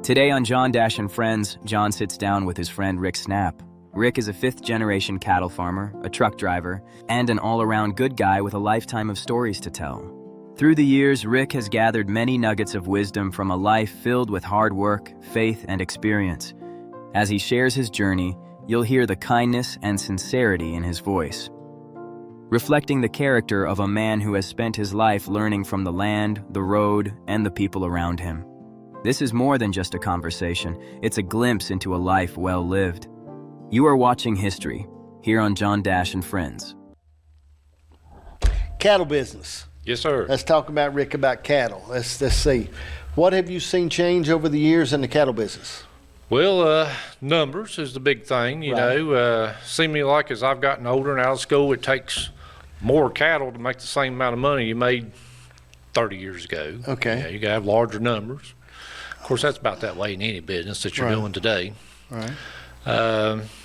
Today on John Dash and Friends, John sits down with his friend Rick Snapp. Rick is a fifth-generation cattle farmer, a truck driver, and an all-around good guy with a lifetime of stories to tell. Through the years, Rick has gathered many nuggets of wisdom from a life filled with hard work, faith, and experience. As he shares his journey, you'll hear the kindness and sincerity in his voice, reflecting the character of a man who has spent his life learning from the land, the road, and the people around him. This is more than just a conversation, it's a glimpse into a life well lived. You are watching history, here on John Dash and Friends. Cattle business. Yes, sir. Let's talk about, Rick, about cattle. Let's see. What have you seen change over the years in the cattle business? Well, numbers is the big thing, you know. Seemingly like as I've gotten older and out of school, it takes more cattle to make the same amount of money you made 30 years ago. Okay. You know, you got to have larger numbers. Of course, that's about that way in any business that you're doing today. Right.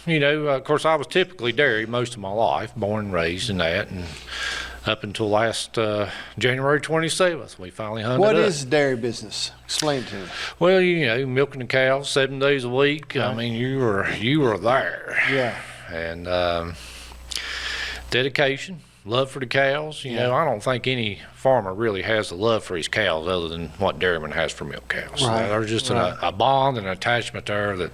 You know, of course, I was typically dairy most of my life, born and raised in that, and up until last January 27th, we finally hung it up. What is dairy business? Explain it to me. Well, you know, milking the cows 7 days a week. I mean, you were there. Yeah. And dedication, love for the cows. You know, I don't think any farmer really has the love for his cows other than what dairyman has for milk cows. Right. There's just a bond and an attachment there that,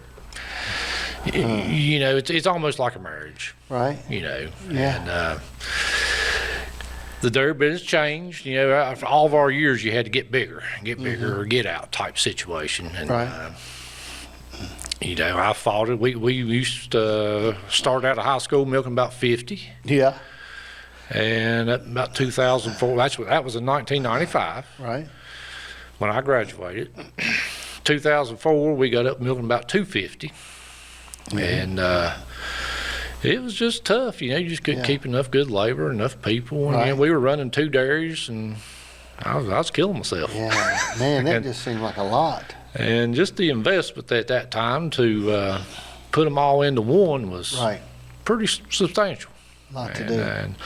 you know, it's almost like a marriage. Right. You know. Yeah. And the dairy business changed. You know, after all of our years, you had to get bigger or get out type situation. And, Right. you know, I fought it. We used to start out of high school milking about 50. Yeah. And at about 2004, that was in 1995 Right. when I graduated. 2004, we got up milking about 250. And it was just tough, you know. You just couldn't keep enough good labor, enough people. And you know, we were running 2 dairies, and I was killing myself. Yeah. Man, that just seemed like a lot. And just the investment at that time to put them all into one was pretty substantial. A lot to do. And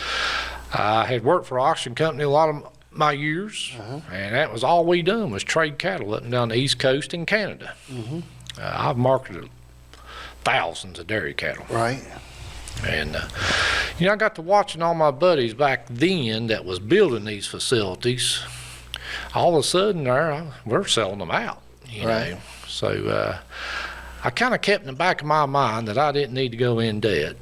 I had worked for an auction company a lot of my years, and that was all we done was trade cattle up and down the East Coast in Canada. I've marketed thousands of dairy cattle. Right. And, you know, I got to watching all my buddies back then that was building these facilities. All of a sudden, we're selling them out, you know. So I kind of kept in the back of my mind that I didn't need to go in debt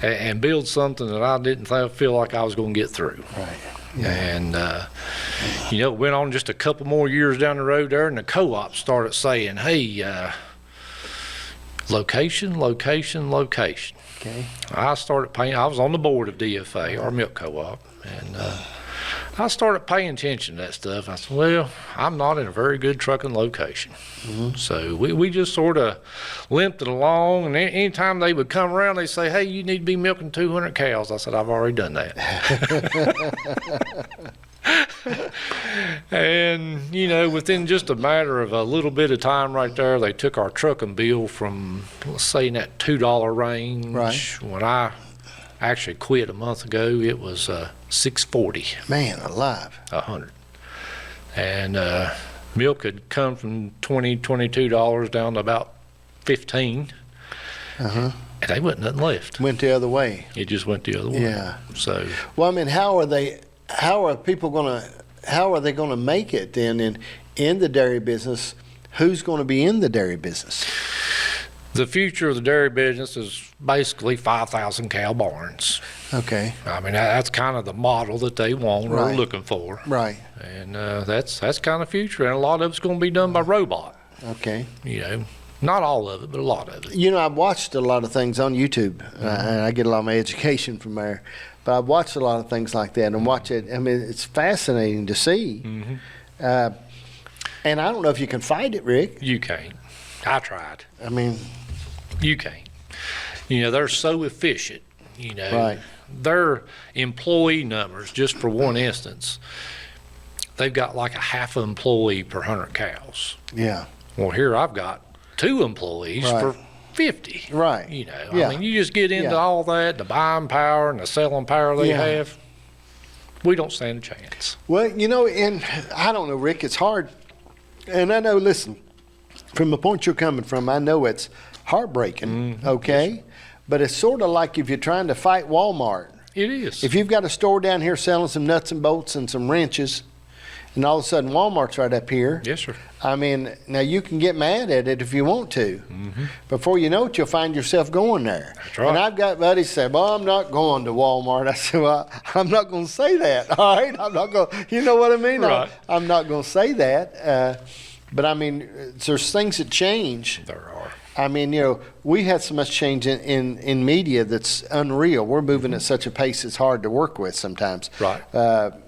and build something that I didn't feel like I was going to get through. Right. Yeah. And, you know, it went on just a couple more years down the road there, and the co-op started saying, hey, location. Okay. I started paying. I was on the board of DFA, our milk co-op, and I started paying attention to that stuff. I said, well, I'm not in a very good trucking location. So we just sort of limped it along, and anytime they would come around, they'd say, hey, you need to be milking 200 cows. I said, I've already done that. And, you know, within just a matter of a little bit of time right there, they took our trucking bill from, let's say, in that $2 range. Right. When I actually quit a month ago, it was $6.40. Man alive. 100. And milk had come from $22 down to about $15. And they wasn't nothing left. Went the other way. It just went the other way. Yeah. So. Well, I mean, how are they going to make it then in the dairy business? Who's going to be in the dairy business? The future of the dairy business is basically 5,000 cow barns. Okay. I mean, that's kind of the model that they want or are looking for. Right. And that's kind of future, and a lot of it's going to be done by robot. Okay. You know, not all of it, but a lot of it. You know, I've watched a lot of things on YouTube, and I get a lot of my education from there. But I've watched a lot of things like that, and watch it. I mean, it's fascinating to see. And I don't know if you can fight it, Rick. You can't. I tried. I mean, you can't. You know, they're so efficient. You know, Right. Their employee numbers, just for one instance, they've got like a half employee per 100 cows. yeah. Well, here I've got 2 employees for 50. Right. You know, Yeah. I mean, you just get into Yeah. all that, the buying power and the selling power they have. We don't stand a chance. Well, you know, and I don't know, Rick, it's hard. And I know, listen, from the point you're coming from, I know it's heartbreaking, okay? But it's sort of like if you're trying to fight Walmart. It is. If you've got a store down here selling some nuts and bolts and some wrenches, and all of a sudden Walmart's right up here. Yes, sir. I mean, now you can get mad at it if you want to. Before you know it, you'll find yourself going there. That's right. And I've got buddies say, well, I'm not going to Walmart. I said, well, I'm not going to say that, all right? I'm not going to, you know what I mean? Right. I'm not going to say that. But I mean, there's things that change. There are. I mean, you know, we had so much change in media that's unreal. We're moving at such a pace it's hard to work with sometimes. Right. But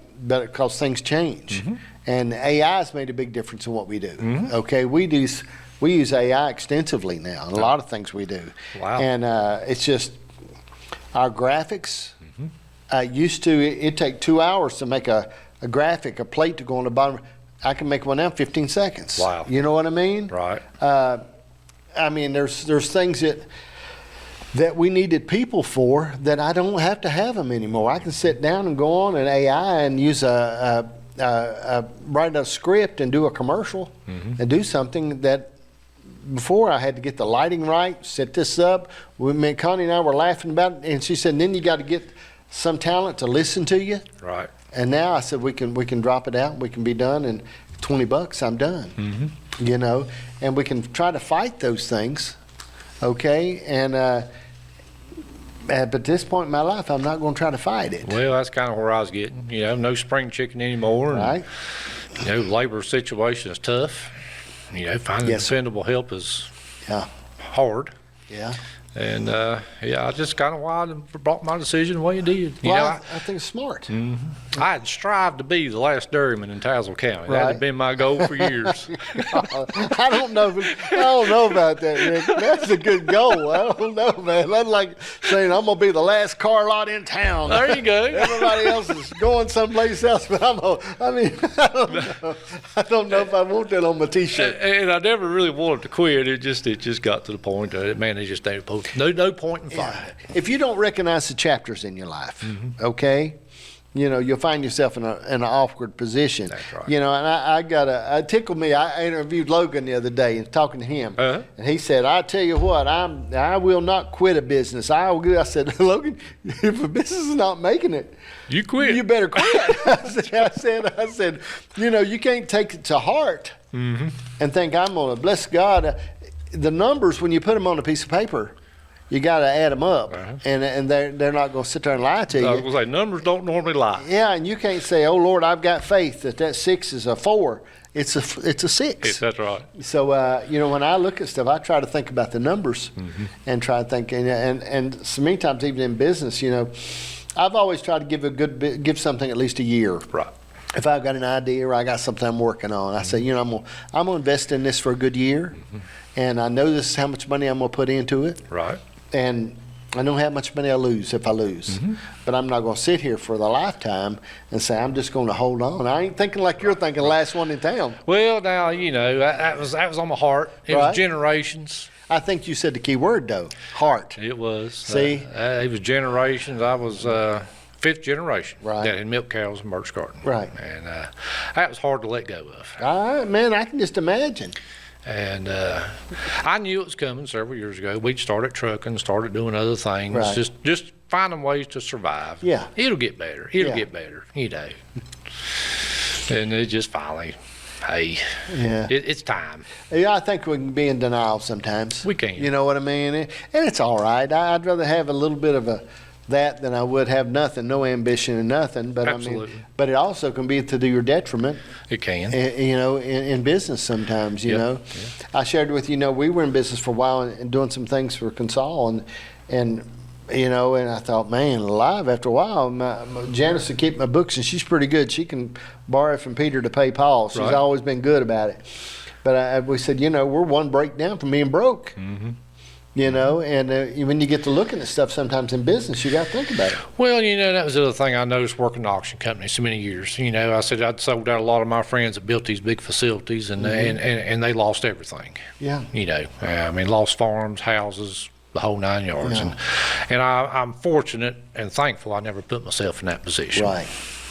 because things change. And AI has made a big difference in what we do. Okay, we use AI extensively now in a lot of things we do. Wow. And it's just our graphics. Used to, it'd take 2 hours to make a graphic, a plate to go on the bottom. I can make one now in 15 seconds. Wow. You know what I mean? Right. I mean, there's things that we needed people for that I don't have to have them anymore. I can sit down and go on an AI and use write a script and do a commercial and do something that before I had to get the lighting right, set this up. Connie and I were laughing about it, and she said, and then you got to get some talent to listen to you. Right. And now I said we can drop it out, we can be done, and $20 I'm done. You know, and we can try to fight those things, okay? And but at this point in my life, I'm not going to try to fight it. Well, that's kind of where I was getting. You know, no spring chicken anymore. And, Right. you know, labor situation is tough. You know, finding Yes, sir. dependable help is Yeah. hard. Yeah. And I just kind of why I brought my decision the way it did. You Well, know, I think it's smart. I had strived to be the last dairyman in Tazewell County. That Right. had been my goal for years. I don't know about that, Rick. That's a good goal. I don't know, man. That's like saying I'm gonna be the last car lot in town. There you go. Everybody else is going someplace else, but I don't know if I want that on my T-shirt. And I never really wanted to quit. It just got to the point that, man, they just ain't no point in fighting it. If you don't recognize the chapters in your life, okay, you know, you'll find yourself in an awkward position. That's right. You know, and it tickled me. I interviewed Logan the other day and talking to him, and he said, "I tell you what, I will not quit a business. I said, Logan, if a business is not making it, You quit. you better quit. I said, you know, you can't take it to heart and think I'm gonna bless God. The numbers, when you put them on a piece of paper, you got to add them up, and they're not going to sit there and lie to you. I was going to say, numbers don't normally lie. Yeah, and you can't say, "Oh Lord, I've got faith that 6 is a 4." It's a 6. That's right. So you know, when I look at stuff, I try to think about the numbers and try to think. And so many times, even in business, you know, I've always tried to give something at least a year. Right. If I've got an idea or I got something I'm working on, I say, you know, I'm gonna invest in this for a good year, and I know this is how much money I'm gonna put into it. Right. And I know how much money I lose if I lose. But I'm not going to sit here for the lifetime and say, I'm just going to hold on. I ain't thinking like you're thinking, last one in town. Well, now, you know, that was on my heart. It Right. was generations. I think you said the key word, though, heart. It was. See? It was generations. I was fifth generation Right. that had milk cows in Birch Garden. Right. And that was hard to let go of. All right, man, I can just imagine. And I knew it was coming several years ago. We'd started trucking, started doing other things, Right. just finding ways to survive. Yeah. It'll get better. It'll Yeah. get better, you know. And it just finally, hey, Yeah. it's time. Yeah, I think we can be in denial sometimes. We can. You know what I mean? And it's all right. I'd rather have a little bit of that than I would have nothing, no ambition and nothing. But Absolutely. I mean, but it also can be to your detriment. It can. You know, in business sometimes, you Yep, know. I shared with you, know, we were in business for a while and doing some things for Consol, and you know, and I thought, man, alive after a while, Janice would keep my books, and she's pretty good. She can borrow from Peter to pay Paul. She's Right. always been good about it. But we said, you know, we're one breakdown from being broke. You know, and when you get to looking at stuff sometimes in business, you got to think about it. Well, you know, that was the other thing I noticed working in auction companies so many years. You know, I said I'd sold out a lot of my friends that built these big facilities, and and they lost everything. Yeah. You know, I mean, lost farms, houses, the whole 9 yards. Yeah. And I'm fortunate and thankful I never put myself in that position. Right.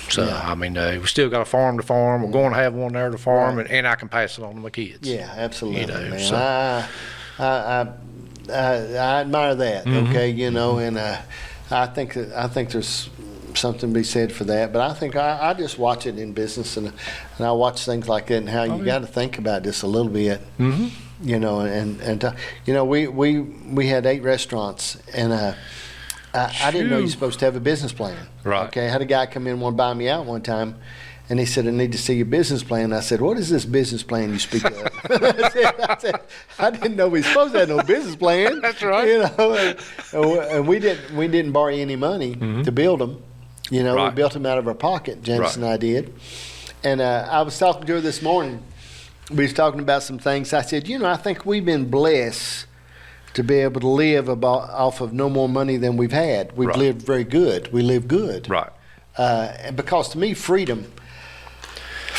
So, I mean, we still got a farm to farm. We're going to have one there to farm, Right. and I can pass it on to my kids. Yeah, absolutely, man. So, I admire that. Okay, and I think there's something to be said for that. But I think I just watch it in business, and I watch things like that, and how you got to think about this a little bit. Mm-hmm. We had 8 restaurants, and I didn't know you're supposed to have a business plan. Right. Okay, I had a guy come in and want to buy me out one time. And he said, I need to see your business plan. I said, what is this business plan you speak of? I said, I didn't know we supposed to have no business plan. That's right. And we didn't borrow any money to build them. Right. We built them out of our pocket, Janice and I did. And I was talking to her this morning. We was talking about some things. I said, I think we've been blessed to be able to live off of no more money than we've had. We've lived very good. We live good. Right. And because to me, freedom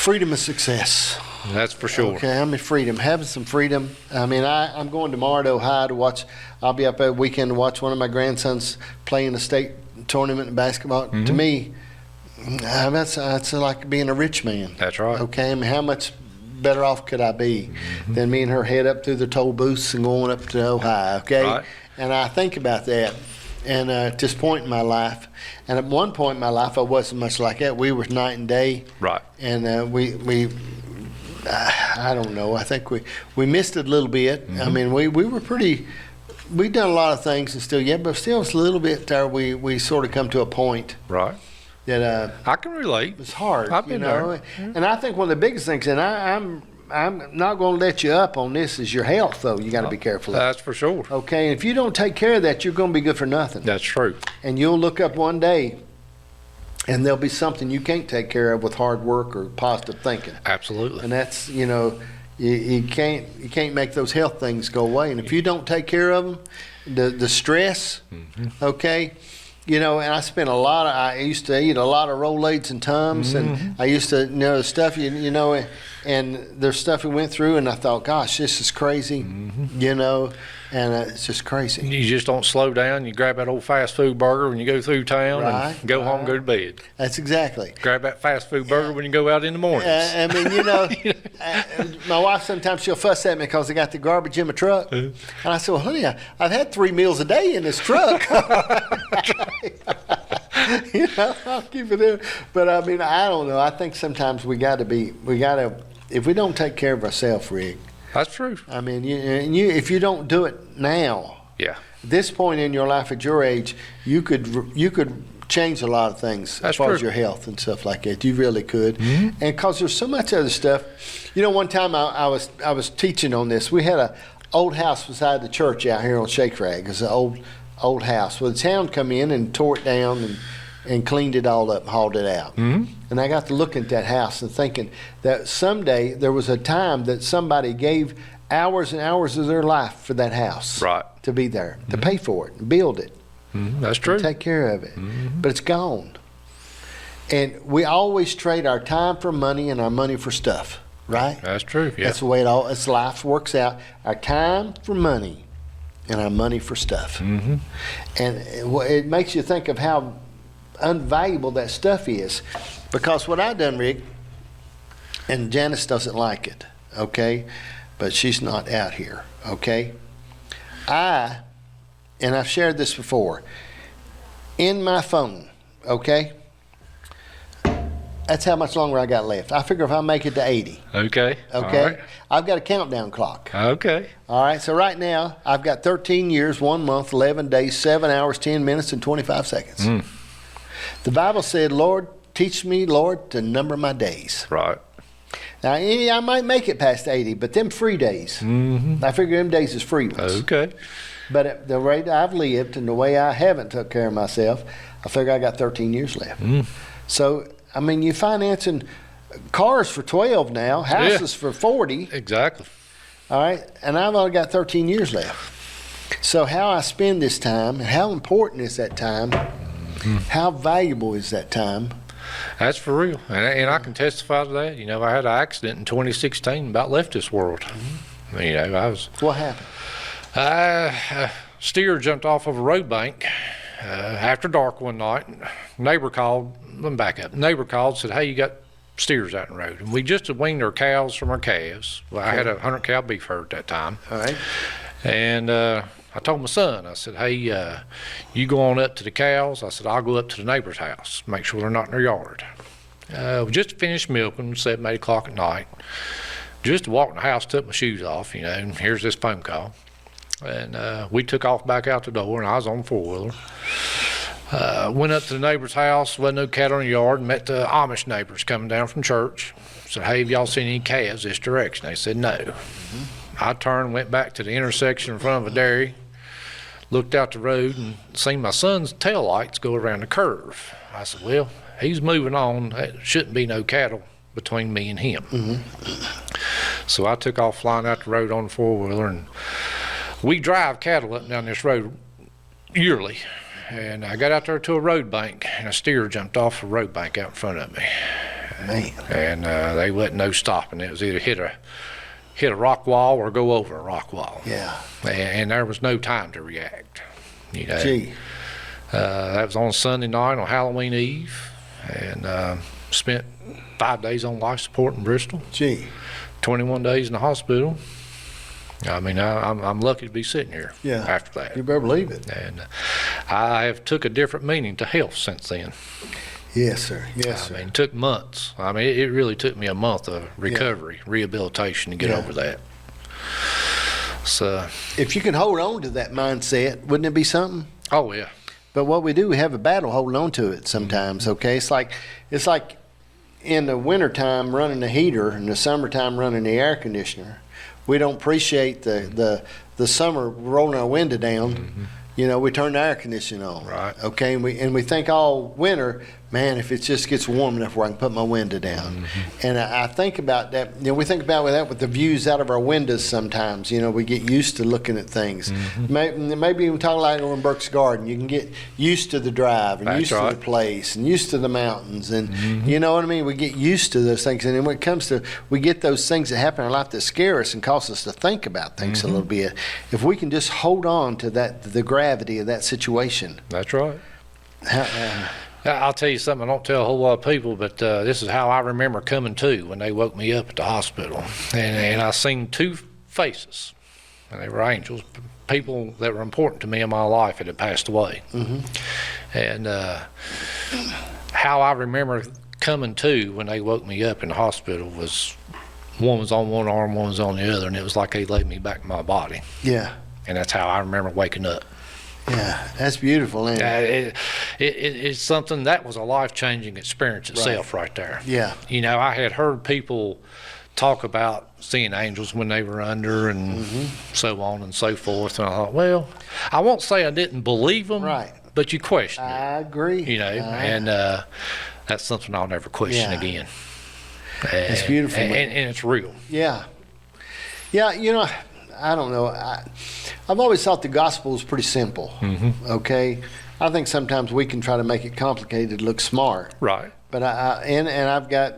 is success. That's for sure. Okay, I mean freedom, having some freedom. I mean, I'm going tomorrow to Ohio to watch. I'll be up that weekend to watch one of my grandsons play in a state tournament in basketball. To me, that's like being a rich man. That's right. Okay, I mean, how much better off could I be than me and her head up through the toll booths and going up to Ohio? Okay, Right. And I think about that. And at this point in my life, and at one point in my life, I wasn't much like that. We were night and day. Right. And I don't know. I think we missed it a little bit. I mean, we were we'd done a lot of things and still, but still it's a little bit there. We sort of come to a point Right. that I can relate. it's hard. I've been there. And I think one of the biggest things, and I'm not going to let you up on this, is your health, though. You got to be careful of. That's for sure. Okay, and if you don't take care of that, you're going to be good for nothing. That's true. And you'll look up one day, and there'll be something you can't take care of with hard work or positive thinking. Absolutely. And that's, you can't make those health things go away. And if you don't take care of them, the stress, okay, and I spent I used to eat a lot of Rolaids and Tums, and I used to, the stuff, and there's stuff we went through, and I thought, gosh, this is crazy, and it's just crazy. You just don't slow down. You grab that old fast food burger when you go through town and go home, go to bed. That's exactly. Grab that fast food burger when you go out in the mornings. I mean, my wife sometimes she'll fuss at me because I got the garbage in my truck. And I said, well, honey, I've had 3 meals a day in this truck. I'll keep it there. But I mean, I don't know. I think sometimes if we don't take care of ourselves, Rick. That's true. I mean, if you don't do it now, Yeah. at this point in your life at your age, you could change a lot of things as far as your health and stuff like that. You really could. And because there's so much other stuff. One time I was teaching on this. We had a old house beside the church out here on Shake Rag. It's an old house. Well, the town come in and tore it down and cleaned it all up and hauled it out. And I got to looking at that house and thinking that someday there was a time that somebody gave hours and hours of their life for that house to be there, to pay for it and build it. That's true. Take care of it. But it's gone. And we always trade our time for money and our money for stuff, right? That's true. Yeah. That's the way it's life works out. Our time for money and our money for stuff. And it makes you think of how unvaluable that stuff is. Because what I done, Rick, and Janice doesn't like it, okay? But she's not out here, okay? And I've shared this before, in my phone, okay? That's how much longer I got left. I figure if I make it to 80. Okay. Okay? All right. I've got a countdown clock. Okay. All right, so right now, I've got 13 years, 1 month, 11 days, 7 hours, 10 minutes, and 25 seconds. The Bible said, Lord, teach me, Lord, to number my days. Right. Now, I might make it past 80, but them free days, I figure them days is free ones. Okay. But at the rate I've lived and the way I haven't took care of myself, I figure I got 13 years left. So, I mean, you're financing cars for 12 now, houses for 40. Exactly. All right, and I've only got 13 years left. So how I spend this time and how important is that time? How valuable is that time? That's for real. And I can testify to that. I had an accident in 2016, about left this world. I was. What happened? A steer jumped off of a road bank after dark one night, neighbor called. Let me back up. Neighbor called, said, "Hey, you got steers out in the road." And we just had weaned our cows from our calves. Well, I had a 100 cow beef herd at that time. All right. And I told my son, I said, "Hey, you go on up to the cows." I said, "I'll go up to the neighbor's house, make sure they're not in their yard." We just finished milking, 7, 8 o'clock at night. Just walked in the house, took my shoes off, and here's this phone call. And we took off back out the door, and I was on the four-wheeler. Went up to the neighbor's house, wasn't no cattle in the yard, and met the Amish neighbors coming down from church. Said, "Hey, have y'all seen any calves this direction?" They said, "No." Mm-hmm. I turned, went back to the intersection in front of a dairy, looked out the road, and seen my son's tail lights go around the curve. I said, "Well, he's moving on. There shouldn't be no cattle between me and him." Mm-hmm. So I took off flying out the road on the four-wheeler, and we drive cattle up and down this road yearly. And I got out there to a road bank, and a steer jumped off a road bank out in front of me. Man. And they wasn't no stopping. It was either hit a rock wall or go over a rock wall. Yeah. And there was no time to react. Gee. That was on Sunday night on Halloween Eve, and spent 5 days on life support in Bristol. Gee. 21 days in the hospital. I mean, I'm lucky to be sitting here after that. You better believe it. And I have took a different meaning to health since then. Yes, sir. Yes, sir. I mean, it took months. I mean, it really took me a month of recovery, rehabilitation to get over that. So, if you can hold on to that mindset, wouldn't it be something? Oh, yeah. But what we do, we have a battle holding on to it sometimes, okay? It's like in the wintertime running the heater, in the summertime running the air conditioner. We don't appreciate the summer rolling our window down. Mm-hmm. We turn the air conditioning on. Right. Okay, and we think all winter, man, if it just gets warm enough where I can put my window down. Mm-hmm. And I think about that. We think about that with the views out of our windows sometimes. We get used to looking at things. Mm-hmm. Maybe even talking like over in Burke's Garden, you can get used to the drive and That's used right. to the place and used to the mountains. And Mm-hmm. you know what I mean? We get used to those things. And then when it comes to, we get those things that happen in our life that scare us and cause us to think about things Mm-hmm. a little bit. If we can just hold on to that, the gravity of that situation. That's right. I'll tell you something I don't tell a whole lot of people, but this is how I remember coming to when they woke me up at the hospital. And I seen 2 faces, and they were angels, people that were important to me in my life that had passed away. Mm-hmm. And how I remember coming to when they woke me up in the hospital was one was on one arm, one was on the other, and it was like they laid me back in my body. Yeah. And that's how I remember waking up. Yeah, that's beautiful, ain't it? It's something that was a life-changing experience itself right there. Yeah. I had heard people talk about seeing angels when they were under and so on and so forth, and I thought, well, I won't say I didn't believe them, Right. but you question it. I agree. And that's something I'll never question again. It's beautiful, and it's real. Yeah. Yeah, I don't know. I've always thought the gospel is pretty simple, okay? I think sometimes we can try to make it complicated, look smart. Right. But I've got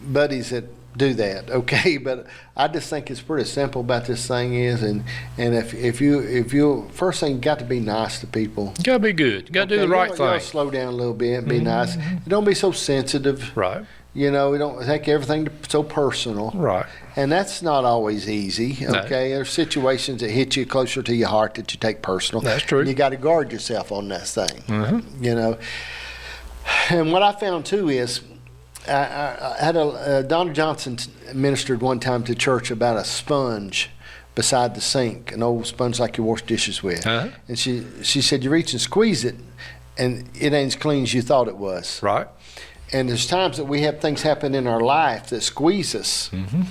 buddies that do that, okay? But I just think it's pretty simple about this thing is, and if you first thing, you got to be nice to people. You gotta be good. You gotta do the right You gotta thing. slow down a little bit and be nice. Don't be so sensitive. Right. We don't take everything so personal. Right. And that's not always easy, okay? No. There's situations that hit you closer to your heart that you take personal. That's true. And you got to guard yourself on that thing, And what I found, too, is I had Donna Johnson ministered one time to church about a sponge beside the sink, an old sponge like you wash dishes with. Uh-huh. And she said, you reach and squeeze it, and it ain't as clean as you thought it was. Right. And there's times that we have things happen in our life that squeeze us. Mm-hmm.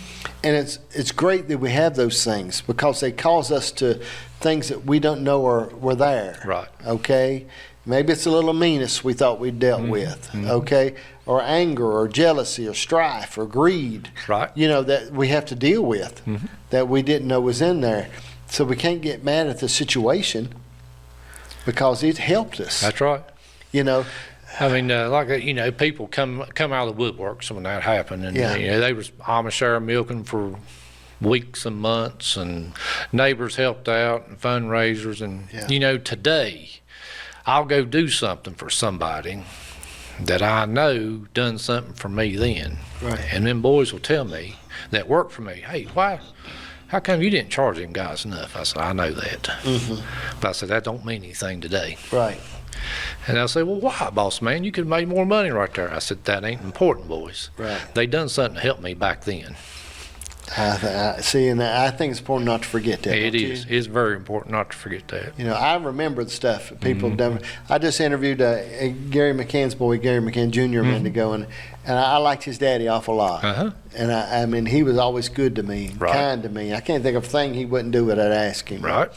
And it's great that we have those things because they cause us to things that we don't know were there. Right. Okay? Maybe it's a little meanness we thought we'd dealt with. Okay? Or anger or jealousy or strife or greed. Right. That we have to deal with that we didn't know was in there. So we can't get mad at the situation because it helped us. That's right. I mean, people come out of the woodworks when that happened, and they was Amish there milking for weeks and months, and neighbors helped out and fundraisers, and today I'll go do something for somebody that I know done something for me then. Right. And then boys will tell me that work for me, hey, how come you didn't charge them guys enough? I said, I know that. But I said, that don't mean anything today. Right. And they'll say, well, why, boss man? You could have made more money right there. I said, that ain't important, boys. Right. They done something to help me back then. I see, and I think it's important not to forget that. It don't you? is. It's very important not to forget that. You know, I remember the stuff that people have done. I just interviewed Gary McCann's boy, Gary McCann Jr. a minute ago, and I liked his daddy awful lot. And I mean, he was always good to me, kind to me. I can't think of a thing he wouldn't do without asking. Right.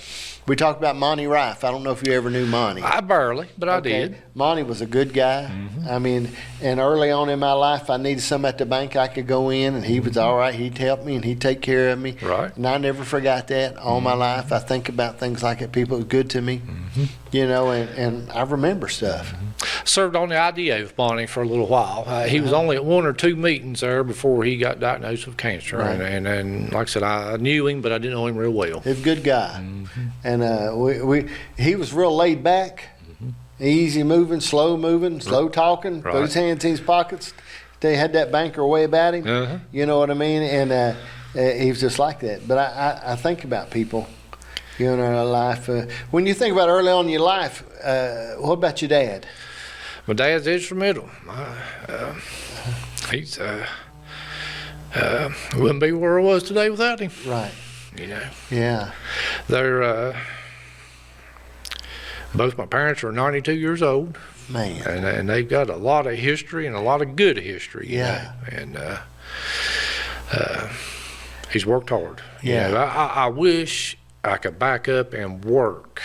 We talked about Monty Rife. I don't know if you ever knew Monty. I barely, but I did. Monty was a good guy. I mean, and early on in my life, I needed something at the bank I could go in, and he was all right. He'd help me, and he'd take care of me. Right. And I never forgot that all my life. I think about things like that. People were good to me, you know, and I remember stuff. Served on the IDA with Bonnie for a little while. He was only at 1 or 2 meetings there before he got diagnosed with cancer. Right. And like I said, I knew him, but I didn't know him real well. He's a good guy. And he was real laid back, easy moving, slow talking, put his hands in his pockets. They had that banker way about him. You know what I mean? And he was just like that. But I think about people, you know, in our life. When you think about early on in your life, what about your dad? My dad's instrumental. He's wouldn't be where I was today without him. Right. You know. Yeah. They're both my parents are 92 years old. Man. And they've got a lot of history and a lot of good history. You Yeah. know? And he's worked hard. Yeah. You know, I wish I could back up and work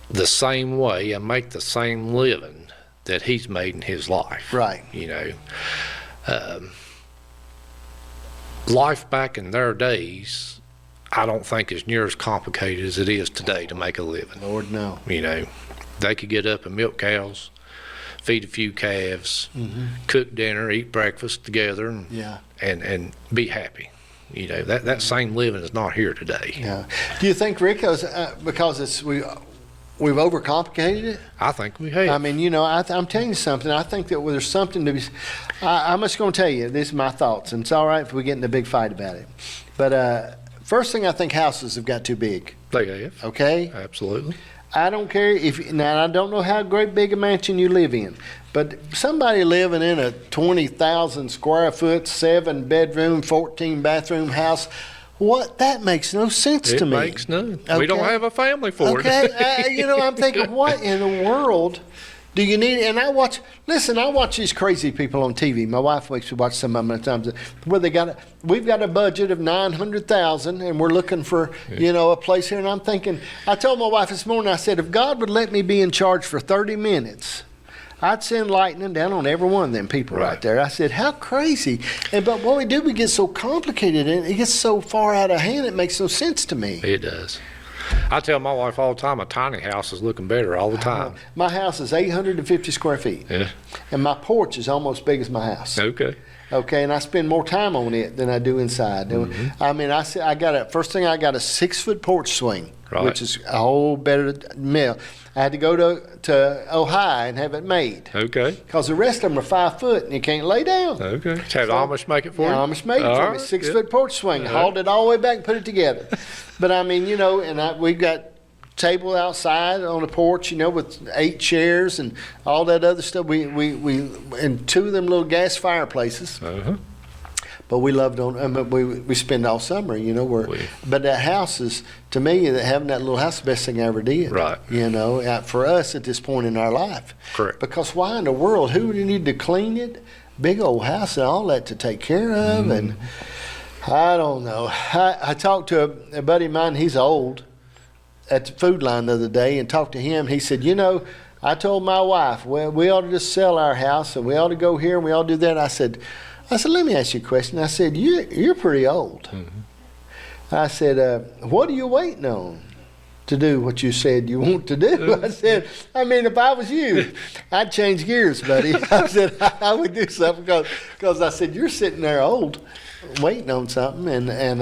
the same way and make the same living that he's made in his life. Right. You know, life back in their days, I don't think is near as complicated as it is today to make a living. Lord, no. You know, they could get up and milk cows, feed a few calves, cook dinner, eat breakfast together, and be happy. You know, that same living is not here today. Yeah. Do you think, Rick, because we've overcomplicated it? I think we have. I mean, you know, I'm telling you something. I think that there's something to be. I'm just going to tell you, this is my thoughts, and it's all right if we get in a big fight about it. But first thing, I think houses have got too big. They have. Okay? Absolutely. I don't care if, now I don't know how great big a mansion you live in, but somebody living in a 20,000 square foot, 7 bedroom, 14 bathroom house, that makes no sense to me. It makes none. Okay. We don't have a family for it. Okay, you know, I'm thinking, what in the world do you need? And I watch these crazy people on TV. My wife makes me watch some of them at times where we've got a budget of $900,000 and we're looking for, you know, a place here. And I'm thinking, I told my wife this morning, I said, if God would let me be in charge for 30 minutes, I'd send lightning down on every one of them people right there. I said, how crazy. But what we do, we get so complicated and it gets so far out of hand, it makes no sense to me. It does. I tell my wife all the time, a tiny house is looking better all the time. My house is 850 square feet. Yeah. And my porch is almost as big as my house. Okay. Okay, and I spend more time on it than I do inside. I mean, I got a 6-foot porch swing, which is a whole better meal. I had to go to Ohio and have it made. Okay. Because the rest of them are 5 foot and you can't lay down. Okay. Had Amish make it for you? Amish made it for me. 6-foot porch swing. Hauled it all the way back and put it together. But I mean, you know, and we've got table outside on the porch, you know, with 8 chairs and all that other stuff. We and 2 of them little gas fireplaces. But we loved on. We spend all summer, you know. But that house is, to me, having that little house, is the best thing I ever did. Right. You know, for us at this point in our life. Correct. Because why in the world? Who would need to clean it? Big old house and all that to take care of, and I don't know. I talked to a buddy of mine. He's old. At the food line the other day, and talked to him. He said, you know, I told my wife, well, we ought to just sell our house and we ought to go here and we ought to do that. I said, let me ask you a question. I said, you're pretty old. I said, what are you waiting on to do what you said you want to do? I said, I mean, if I was you, I'd change gears, buddy. I said, I would do something because I said, you're sitting there old, waiting on something. And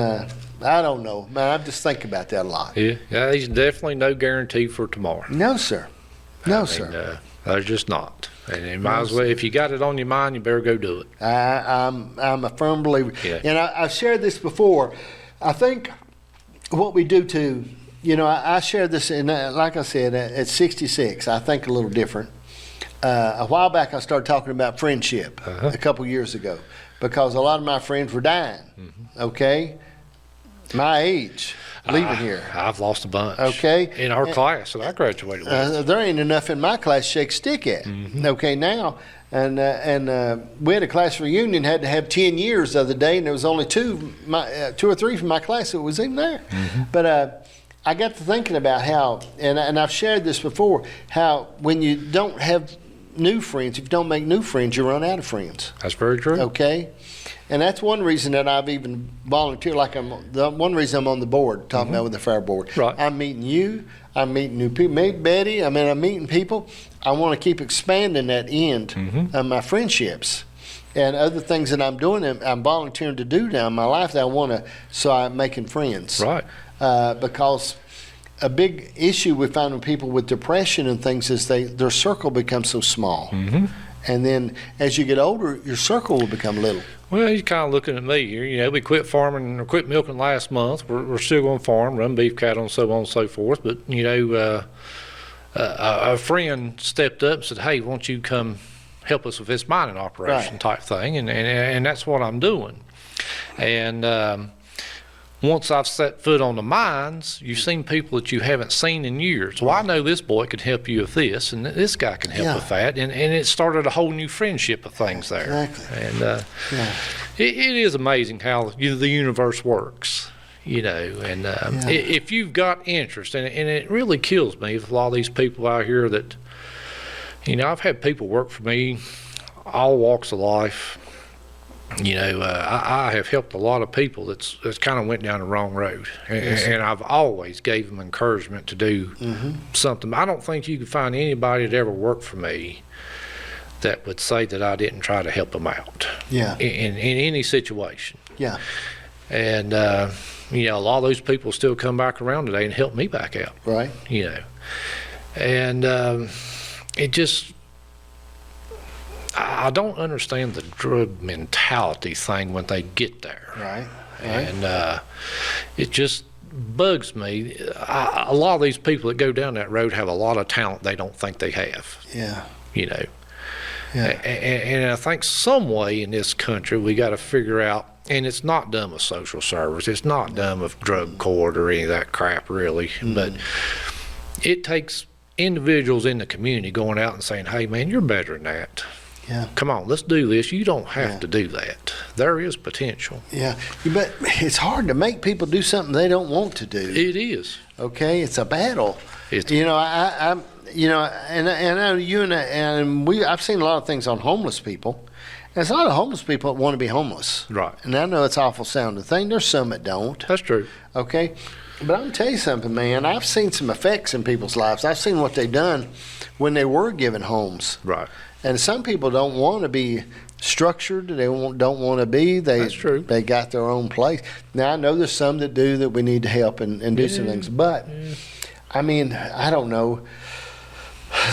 I don't know, man. I just think about that a lot. Yeah, there's definitely no guarantee for tomorrow. No, sir. No, sir. There's just not. And you might as well, if you got it on your mind, you better go do it. I'm a firm believer. Yeah. And I've shared this before. I think what we do too, I shared this, like I said, at 66, I think a little different. A while back, I started talking about friendship a couple years ago because a lot of my friends were dying, okay? My age, leaving here. I've lost a bunch. Okay. In our class that I graduated with. There ain't enough in my class to shake a stick at, okay, now. And we had a class reunion, had to have 10 years the other day, and there was only two or three from my class that was even there. But I got to thinking about how, and I've shared this before, how when you don't have new friends, if you don't make new friends, you run out of friends. That's very true. Okay? And that's one reason that I've even volunteered, one reason I'm on the board, talking about with the fire board. Right. I'm meeting you, I'm meeting new people, maybe Betty, I'm meeting people. I want to keep expanding that end of my friendships. And other things that I'm doing, I'm volunteering to do now in my life that I want to, so I'm making friends. Right. Because a big issue we find with people with depression and things is their circle becomes so small. And then as you get older, your circle will become little. Well, you're kind of looking at me here. We quit farming or quit milking last month. We're still going to farm, run beef cattle, and so on and so forth. But, a friend stepped up and said, hey, won't you come help us with this mining operation type thing? And that's what I'm doing. And once I've set foot on the mines, you've seen people that you haven't seen in years. Well, I know this boy could help you with this, and this guy can help with that. And it started a whole new friendship of things there. Exactly. And it is amazing how the universe works, And if you've got interest, and it really kills me with a lot of these people out here that, I've had people work for me, all walks of life. I have helped a lot of people that's kind of went down the wrong road, and I've always gave them encouragement to do something. I don't think you could find anybody that ever worked for me that would say that I didn't try to help them out. Yeah. In any situation. Yeah. And a lot of those people still come back around today and help me back out. Right. And it just. I don't understand the drug mentality thing when they get there. Right. And it just bugs me. A lot of these people that go down that road have a lot of talent they don't think they have. Yeah. Yeah. And I think some way in this country we got to figure out, and it's not done with social service, it's not done with drug court or any of that crap really, but it takes individuals in the community going out and saying, hey man, you're better than that. Yeah. Come on, let's do this. You don't have to do that. There is potential. Yeah. But it's hard to make people do something they don't want to do. It is. Okay? It's a battle. It's, and I know you and I've seen a lot of things on homeless people. And there's a lot of homeless people that want to be homeless. Right. And I know it's an awful sounding thing. There's some that don't. That's true. Okay? But I'm going to tell you something, man. I've seen some effects in people's lives. I've seen what they've done when they were given homes. Right. And some people don't want to be structured. They don't want to be. That's true. They got their own place. Now, I know there's some that do that we need to help and do some things. But, I don't know.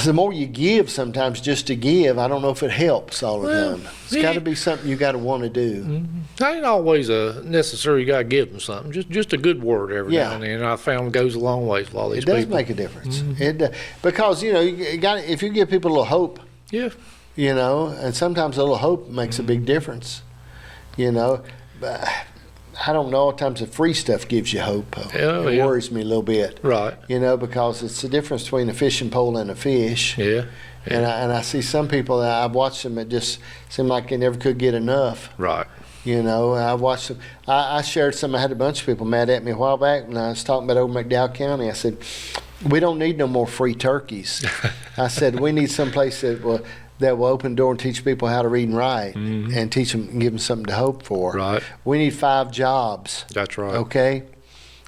The more you give sometimes just to give, I don't know if it helps all the time. It's got to be something you got to want to do. It ain't always necessary you got to give them something. Just a good word every now and then, I found goes a long way with a lot of these people. It does make a difference. Because, you got if you give people a little hope, yeah. And sometimes a little hope makes a big difference. But I don't know. At times the free stuff gives you hope. It worries me a little bit. Right. Because it's the difference between a fishing pole and a fish. Yeah. And I see some people that I've watched them that just seem like they never could get enough. Right. I watched them. I shared some. I had a bunch of people mad at me a while back when I was talking about over McDowell County. I said, we don't need no more free turkeys. I said, we need some place that will open the door and teach people how to read and write and teach them and give them something to hope for. Right. We need 5 jobs. That's right. Okay?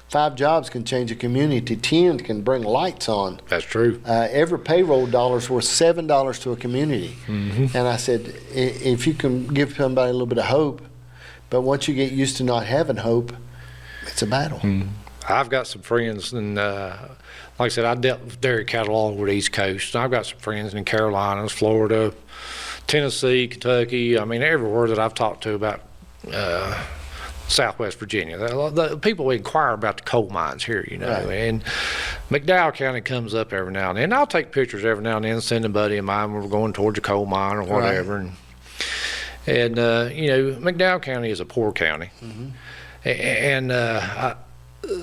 5 jobs can change a community. 10 can bring lights on. That's true. Every payroll dollar is worth $7 to a community. And I said, if you can give somebody a little bit of hope, but once you get used to not having hope, it's a battle. I've got some friends, and like I said, I dealt with dairy cattle all over the East Coast. I've got some friends in Carolinas, Florida, Tennessee, Kentucky. I mean, everywhere that I've talked to about Southwest Virginia. The people inquire about the coal mines here, you know, Right. and McDowell County comes up every now and then. I'll take pictures every now and then, send a buddy of mine when we're going towards a coal mine or whatever. Right. And you know, McDowell County is a poor county. And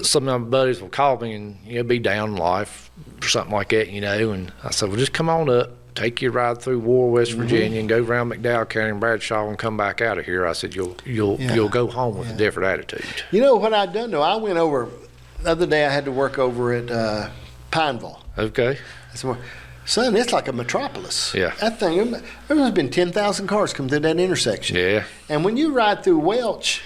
some of my buddies will call me and, you know, be down in life or something like that, you know, and I said, well, just come on up, take your ride through War, West Virginia, and go around McDowell County and Bradshaw and come back out of here. I said, you'll go home with a different attitude. You know what I've done though? I went over the other day. I had to work over at Pineville. Okay. Son, it's like a metropolis. Yeah. That thing, there must have been 10,000 cars come through that intersection. Yeah. And when you ride through Welch,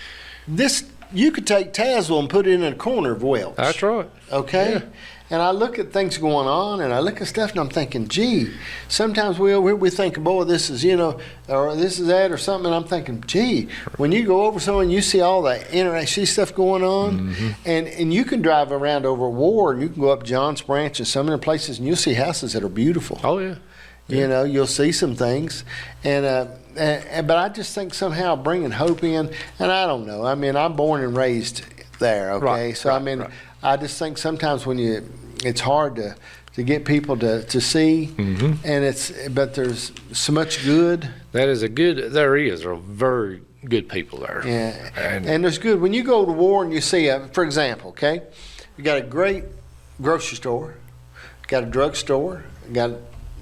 you could take Tazewell and put it in a corner of Welch. That's right. Okay? Yeah. And I look at things going on, and I look at stuff, and I'm thinking, gee, sometimes we think, boy, this is, you know, or this is that or something, and I'm thinking, gee, when you go over somewhere and you see all the see stuff going on, and you can drive around over War, and you can go up Johns Branch and some of the places, and you'll see houses that are beautiful. Oh, yeah. You know, you'll see some things, but I just think somehow bringing hope in, and I don't know. I mean, I'm born and raised there, okay? Right, So, right, I mean, right. I just think sometimes it's hard to get people to see, but there's so much good. There are very good people there. Yeah, And and there's good. When you go to War and you see, for example, okay, you got a great grocery store, got a drugstore, got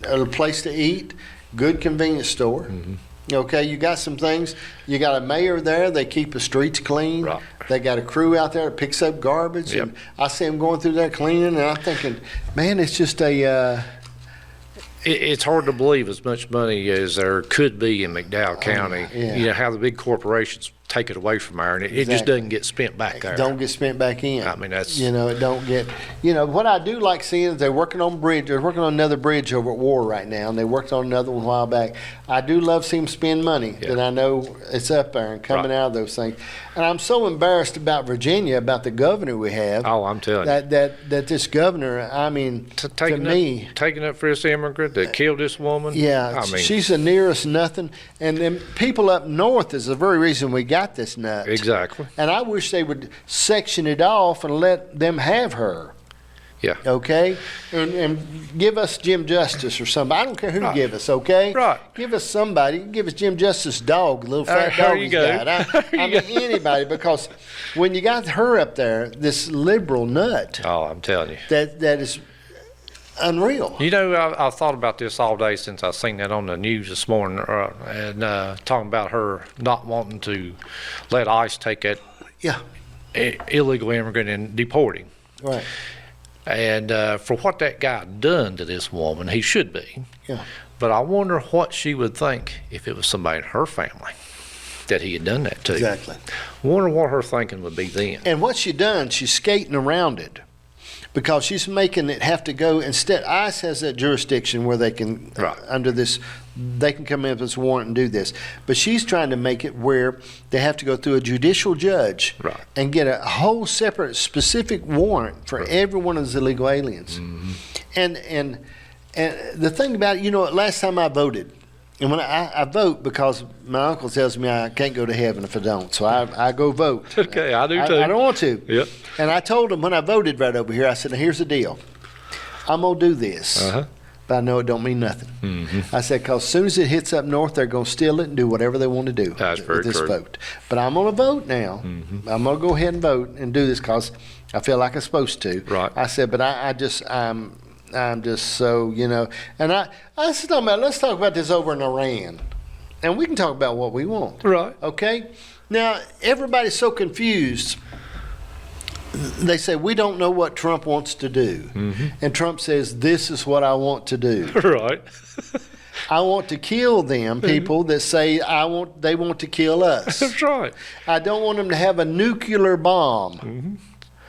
a place to eat, good convenience store. Okay, you got some things. You got a mayor there. They keep the streets clean. Right. They got a crew out there that picks up garbage. Yep. And I see them going through there cleaning, and I'm thinking, man, it's just a. it's hard to believe as much money as there could be in McDowell County. yeah. You know, how the big corporations take it away from there, and it just Exactly. doesn't get spent back there. Don't get spent back in. I mean, that's- You know, it don't get. You know, what I do like seeing is they're working on bridge. They're working on another bridge over at War right now, and they worked on another one a while back. I do love seeing them spend money Yeah. that I know it's up there and coming Right. out of those things. And I'm so embarrassed about Virginia, about the governor we have. Oh, I'm telling you. That this governor, I mean, to me. Taking up for this immigrant that killed this woman. Yeah, I mean, she's the nearest nothing. And then people up north is the very reason we got this nut. exactly. And I wish they would section it off and let them have her. Yeah. Okay? And give us Jim Justice or somebody. I don't care who Right. to give us, okay? Right. Give us somebody. Give us Jim Justice's dog, the little fat There dog you he's go. got. I mean, anybody, because when you got her up there, this liberal nut, Oh, I'm telling you. that is unreal. You know, I've thought about this all day since I seen that on the news this morning, and talking about her not wanting to let ICE take that Yeah, illegal immigrant and deport him. right. And for what that guy done to this woman, he should be. Yeah. But I wonder what she would think if it was somebody in her family that he had done that to. Exactly. Wonder what her thinking would be then. And what she done, she's skating around it because she's making it have to go instead. ICE has that jurisdiction where they can, Right. under this, they can come in with this warrant and do this. But she's trying to make it where they have to go through a judicial judge Right. and get a whole separate specific warrant for every one of those illegal aliens. Mm-hmm. And the thing about it, you know, last time I voted, and when I vote because my uncle tells me I can't go to heaven if I don't, so I go vote. Okay, I do too. I don't want to. Yep. And I told him when I voted right over here, I said, now here's the deal. I'm going to do this, Uh-huh. but I know it don't mean nothing. I said, because as soon as it hits up north, they're going to steal it and do whatever they want to do That's very with this true. vote. But I'm going to vote now. I'm going to go ahead and vote and do this because I feel like I'm supposed to. Right. I said, but I'm just so, you know. And I was talking about, let's talk about this over in Iran. And we can talk about what we want. Right. Okay? Now, everybody's so confused. They say, we don't know what Trump wants to do. And Trump says, this is what I want to do. Right. I want to kill them, people that say they want to kill us. That's right. I don't want them to have a nuclear bomb.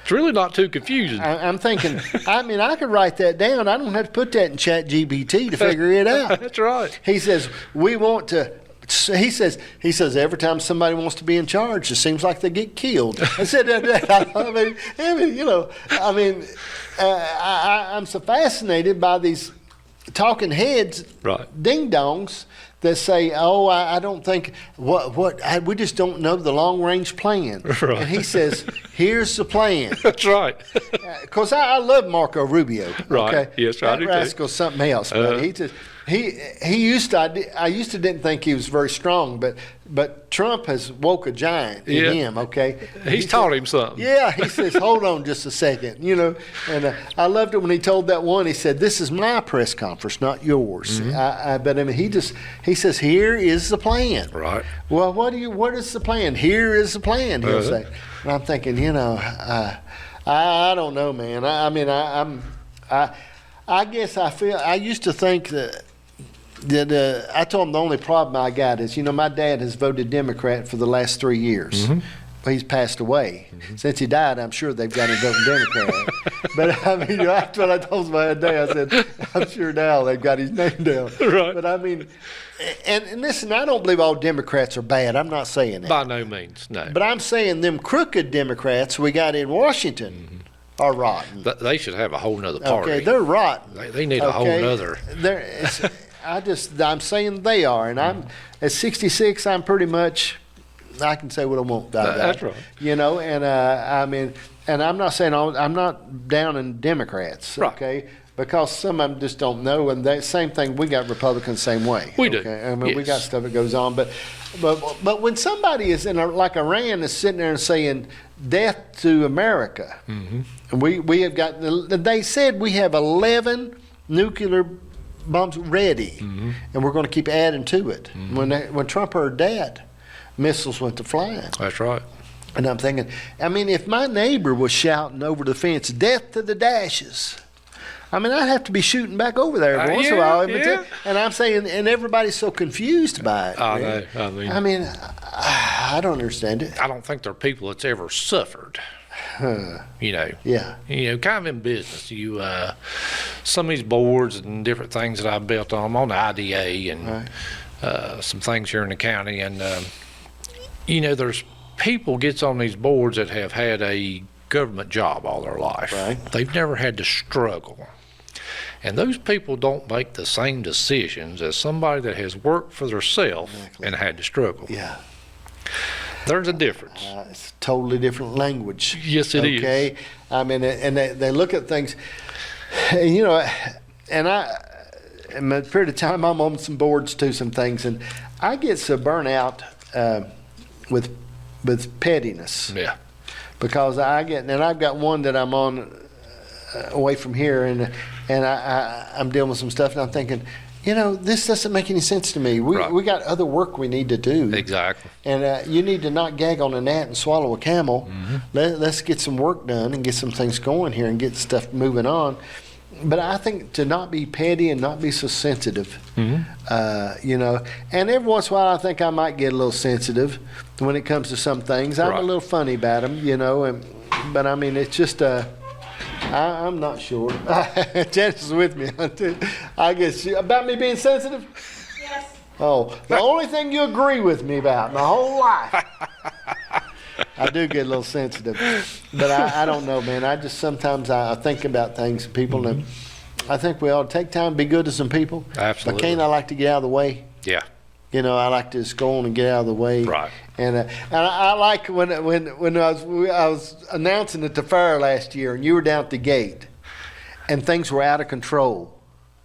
It's really not too confusing. I'm thinking, I mean, I could write that down. I don't have to put that in ChatGPT to figure it out. That's right. He says, we want to he says every time somebody wants to be in charge, it seems like they get killed. I said, I'm so fascinated by these talking heads, Right. ding dongs that say, "Oh, I don't think we just don't know the long range plan." Right. And he says, "Here's the plan." That's right. Because I love Marco Rubio. Right. Okay? Yes, I that do too. rascal's something else. But he used to. I used to didn't think he was very strong, but Trump has woke a giant in him. Okay. He's taught him something. Yeah, he says, "Hold on just a second," And I loved it when he told that one. He said, "This is my press conference, not yours." But I mean, he says, "Here is the plan." Right. Well, what is the plan? Here is the plan. He'll say, and I'm thinking, I don't know, man. I guess I used to think that I told him the only problem I got is, my dad has voted Democrat for the last 3 years. He's passed away. Since he died, I'm sure they've got him voting Democrat. But I mean, that's what I told him the other day. I said, I'm sure now they've got his name down. Right. But I mean, and listen, I don't believe all Democrats are bad. I'm not saying that. By no means, no. But I'm saying them crooked Democrats we got in Washington are rotten. They should have a whole nother party. Okay, they're rotten. They need a whole nother. I'm saying they are, and I'm at 66. I'm pretty much, I can say what I want. That's right. And I'm not saying I'm not down in Democrats, Right. okay? Because some of them just don't know, and that same thing. We got Republicans same way. We do. Okay? I mean, we Yes. got stuff that goes on, but when somebody is like Iran is sitting there and saying death to America, and we have got. They said we have 11 nuclear bombs ready, and we're going to keep adding to it. When Trump heard that, missiles went to flying. That's right. And I'm thinking, I mean, if my neighbor was shouting over the fence, "Death to the Dashes," I mean, I'd have to be shooting back over there every once in a while. And I'm saying, and everybody's so confused by it. I know. I mean, I don't understand it. I don't think there are people that's ever suffered. Yeah. Kind of in business. Some of these boards and different things that I built on. I'm on the IDA and some things here in the county, and there's people gets on these boards that have had a government job all their life. Right. They've never had to struggle. And those people don't make the same decisions as somebody that has worked for themselves and had to struggle. Yeah. There's a difference. It's a totally different language. Yes, it is. Okay. I mean, and they look at things, and in a period of time, I'm on some boards too, some things, and I get so burnt out with pettiness. Yeah. Because I've got one that I'm on away from here, and I'm dealing with some stuff, and I'm thinking, this doesn't make any sense to me. We got other work we need to do. Exactly. And you need to not gag on a gnat and swallow a camel. Let's get some work done and get some things going here and get stuff moving on. But I think to not be petty and not be so sensitive, and every once in a while I think I might get a little sensitive when it comes to some things. I'm a little funny about them, but I mean, it's just, I'm not sure. Janice is with me. I guess, about me being sensitive? Yes. Oh, the only thing you agree with me about my whole life. I do get a little sensitive, but I don't know, man. I just sometimes I think about things and people, and I think we ought to take time to be good to some people. Absolutely. But can't I like to get out of the way? Yeah. I like to just go on and get out of the way. Right. And I like when I was announcing at the fair last year, and you were down at the gate, and things were out of control.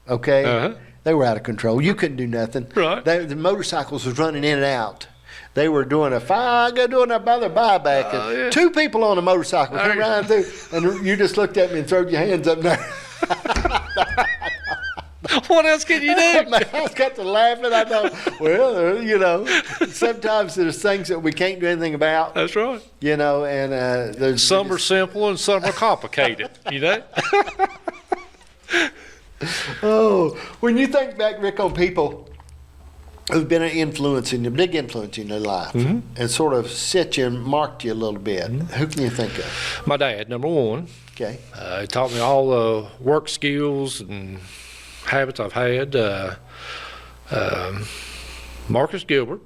Okay. They were out of control. You couldn't do nothing. Right. The motorcycles was running in and out. They were doing a another buyback, and 2 people on a motorcycle came around through, and you just looked at me and threw your hands up there. What else can you do? Man, I got to laughing. I thought, well, sometimes there's things that we can't do anything about. That's right. And there's Some are simple and some are complicated, Oh, when you think back, Rick, on people who've been a big influence in your life, and sort of set you and marked you a little bit, who can you think of? My dad, number one. Okay. He taught me all the work skills and habits I've had. Marcus Gilbert.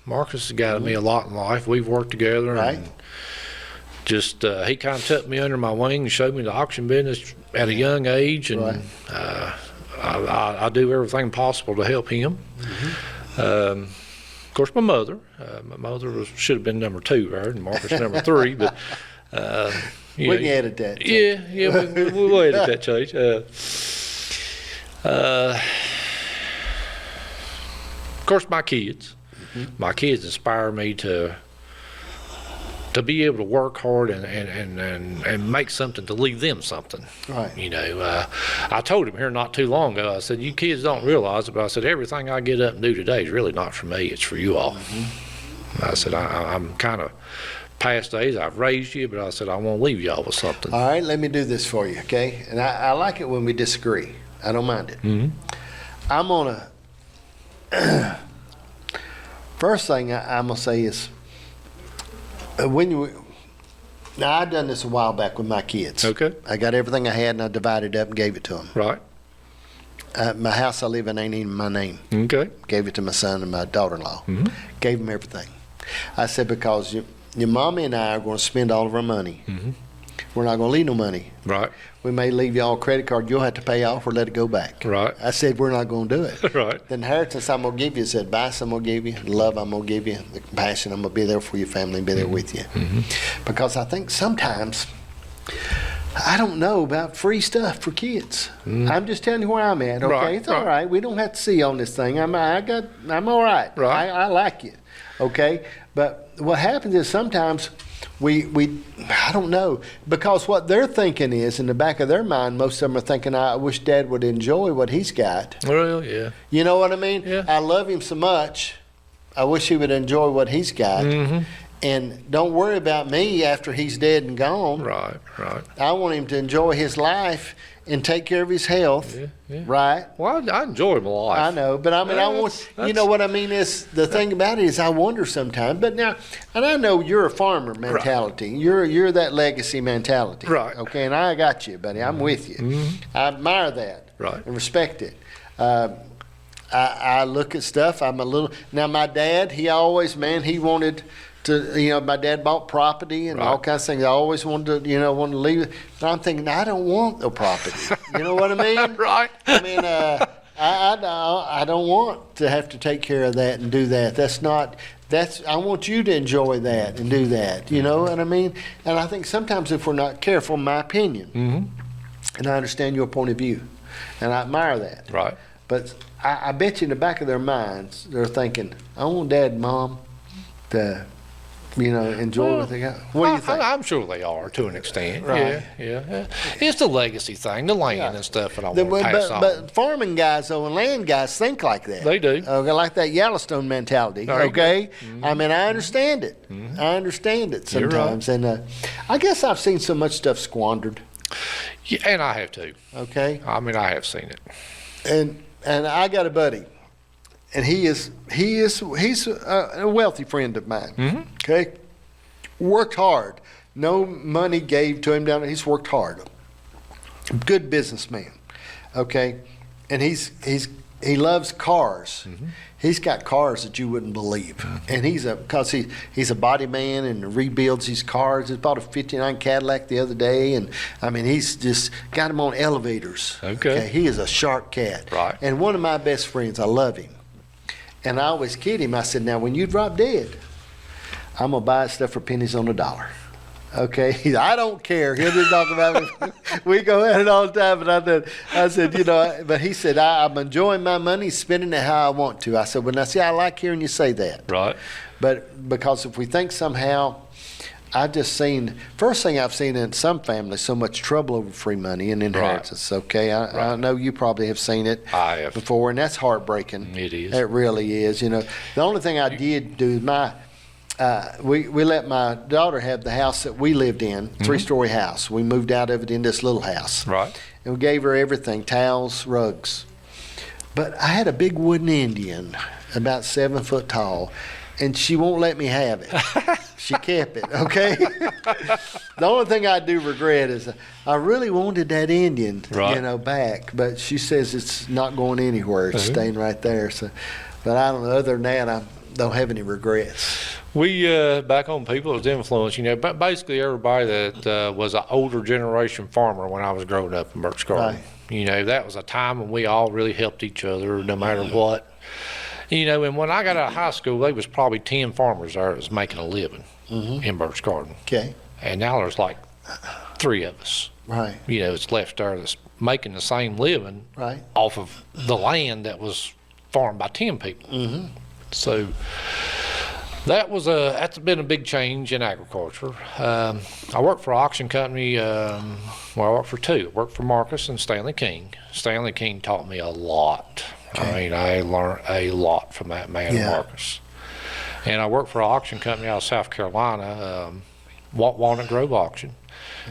Marcus has guided me a lot in life. We've worked together. Right. And just he kind of took me under my wing and showed me the auction business at a young age. And Right. I do everything possible to help him. Of course, my mother. Should have been number 2 there, and Marcus number 3. But We can edit that. yeah, we'll edit that, Chase. Of course, my kids. My kids inspire me to be able to work hard and make something, to leave them something. Right. You know, I told him here not too long ago, I said, you kids don't realize it, but I said, everything I get up and do today is really not for me, it's for you all. I said, I'm kind of past days, I've raised you, but I said, I want to leave y'all with something. All right, let me do this for you, okay? And I like it when we disagree. I don't mind it. I'm going to, first thing I'm going to say is, now I done this a while back with my kids. Okay. I got everything I had and I divided up and gave it to them. Right. My house I live in ain't even my name. Okay. Gave it to my son and my daughter-in-law. Gave them everything. I said, because your mommy and I are going to spend all of our money. We're not going to leave no money. Right. We may leave y'all a credit card you'll have to pay off or let it go back. Right. I said, we're not going to do it. Right. The inheritance I'm going to give you is the advice I'm going to give you, the love I'm going to give you, the compassion I'm going to be there for your family and be there with you. Because I think sometimes, I don't know about free stuff for kids. I'm just telling you where I'm at, okay? Right, It's all right. We don't have to see on this thing. I'm all right. Right. I like you, okay? But what happens is sometimes we I don't know, because what they're thinking is, in the back of their mind, most of them are thinking, I wish Dad would enjoy what he's got. Well, yeah. You know what I mean? Yeah. I love him so much, I wish he would enjoy what he's got. And don't worry about me after he's dead and gone. Right. I want him to enjoy his life and take care of his health, right? Well, I enjoy my life. I know, but I mean, I want, you know what I mean is, the thing about it is I wonder sometimes, but now, and I know you're a farmer mentality. You're that legacy mentality. Right. Okay, and I got you, buddy. I'm with you. I admire that. Right. And respect it. I look at stuff, now my dad, he always, he wanted to, my dad bought property and all kinds of things. I always wanted to leave it. And I'm thinking, I don't want no property. You know what I mean? Right. I mean, I don't want to have to take care of that and do that. I want you to enjoy that and do that. You know what I mean? And I think sometimes if we're not careful, my opinion, and I understand your point of view, and I admire that. Right. But I bet you in the back of their minds, they're thinking, I want Dad and Mom to enjoy what they got. What do you think? I'm sure they are to an extent. Right. Yeah. It's the legacy thing, the land and stuff that I want to pass on. But farming guys, though, and land guys think like that. They do. Okay, like that Yellowstone mentality. There you Okay? I mean, I understand it. I understand it You're right. sometimes. And I guess I've seen so much stuff squandered. Yeah, and I have too. Okay? I mean, I have seen it. And I got a buddy. And he's a wealthy friend of mine. Okay, worked hard. No money gave to him down there. He's worked hard. Good businessman. Okay, and he loves cars. He's got cars that you wouldn't believe. And because he's a body man and rebuilds these cars. He bought a '59 Cadillac the other day, and I mean he's just got him on elevators. Okay. He is a sharp cat. Right. And one of my best friends. I love him. And I always kid him. I said, now, when you drop dead, I'm going to buy stuff for pennies on the dollar. Okay? I don't care. He'll just talk about it. We go at it all the time. But I said, but he said, I'm enjoying my money, spending it how I want to. I said, well, now, see, I like hearing you say that. Right. But because if we think somehow, I've just seen, first thing I've seen in some families, so much trouble over free money and inheritance. Right. Okay, I know you probably have seen it before, and that's heartbreaking. It is. It really is. The only thing I did do is we let my daughter have the house that we lived in, 3-story house. We moved out of it in this little house. Right. And we gave her everything, towels, rugs. But I had a big wooden Indian, about 7 foot tall, and she won't let me have it. She kept it, okay? The only thing I do regret is I really wanted that Indian, back, but she says it's not going anywhere. It's staying right there. So, But I don't know. Other than that, I don't have any regrets. We, back on people as influence, but basically everybody that was an older generation farmer when I was growing up in Birch Garden. Right. That was a time when we all really helped each other no matter what. And when I got out of high school, there was probably 10 farmers there that was making a living in Birch Garden. Okay. And now there's like 3 of us. Right. It's left there that's making the same living Right. off of the land that was farmed by 10 people. So that's been a big change in agriculture. I worked for an auction company. I worked for 2. I worked for Marcus and Stanley King. Stanley King taught me a lot. Okay. I learned a lot from that man, Marcus. And I worked for an auction company out of South Carolina, Walnut Grove Auction.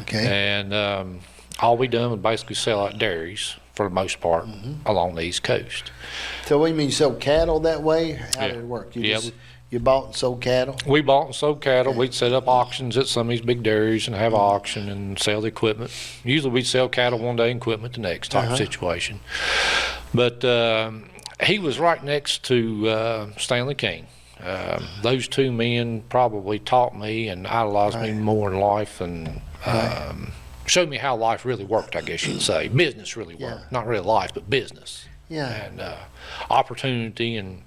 Okay. And all we done was basically sell out dairies for the most part along the East Coast. So what do you mean, you sold cattle that way? How did it work? You bought and sold cattle? We bought and sold cattle. We'd set up auctions at some of these big dairies and have an auction and sell the equipment. Usually we'd sell cattle one day and equipment the next type situation. But he was right next to Stanley King. Those 2 men probably taught me and idolized me more in life and showed me how life really worked, I guess you'd say. Business really worked. Not really life, but business. Yeah. And opportunity and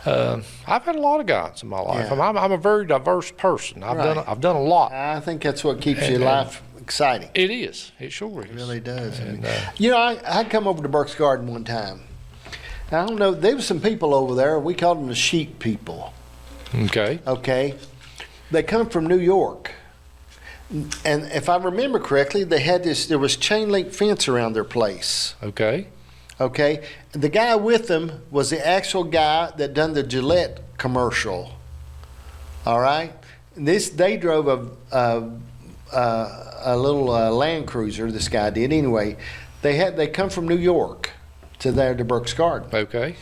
I've had a lot of guidance in my life. Yeah. I'm a very diverse person. I've done a lot. I think that's what keeps your life exciting. It is. It sure is. It really does. And, I come over to Burke's Garden one time. I don't know, there was some people over there. We called them the sheep people. Okay. Okay. They come from New York. And if I remember correctly, there was chain link fence around their place. Okay. Okay. The guy with them was the actual guy that done the Gillette commercial. All right. They drove a little Land Cruiser. This guy did anyway. They come from New York to Burke's Garden. Okay.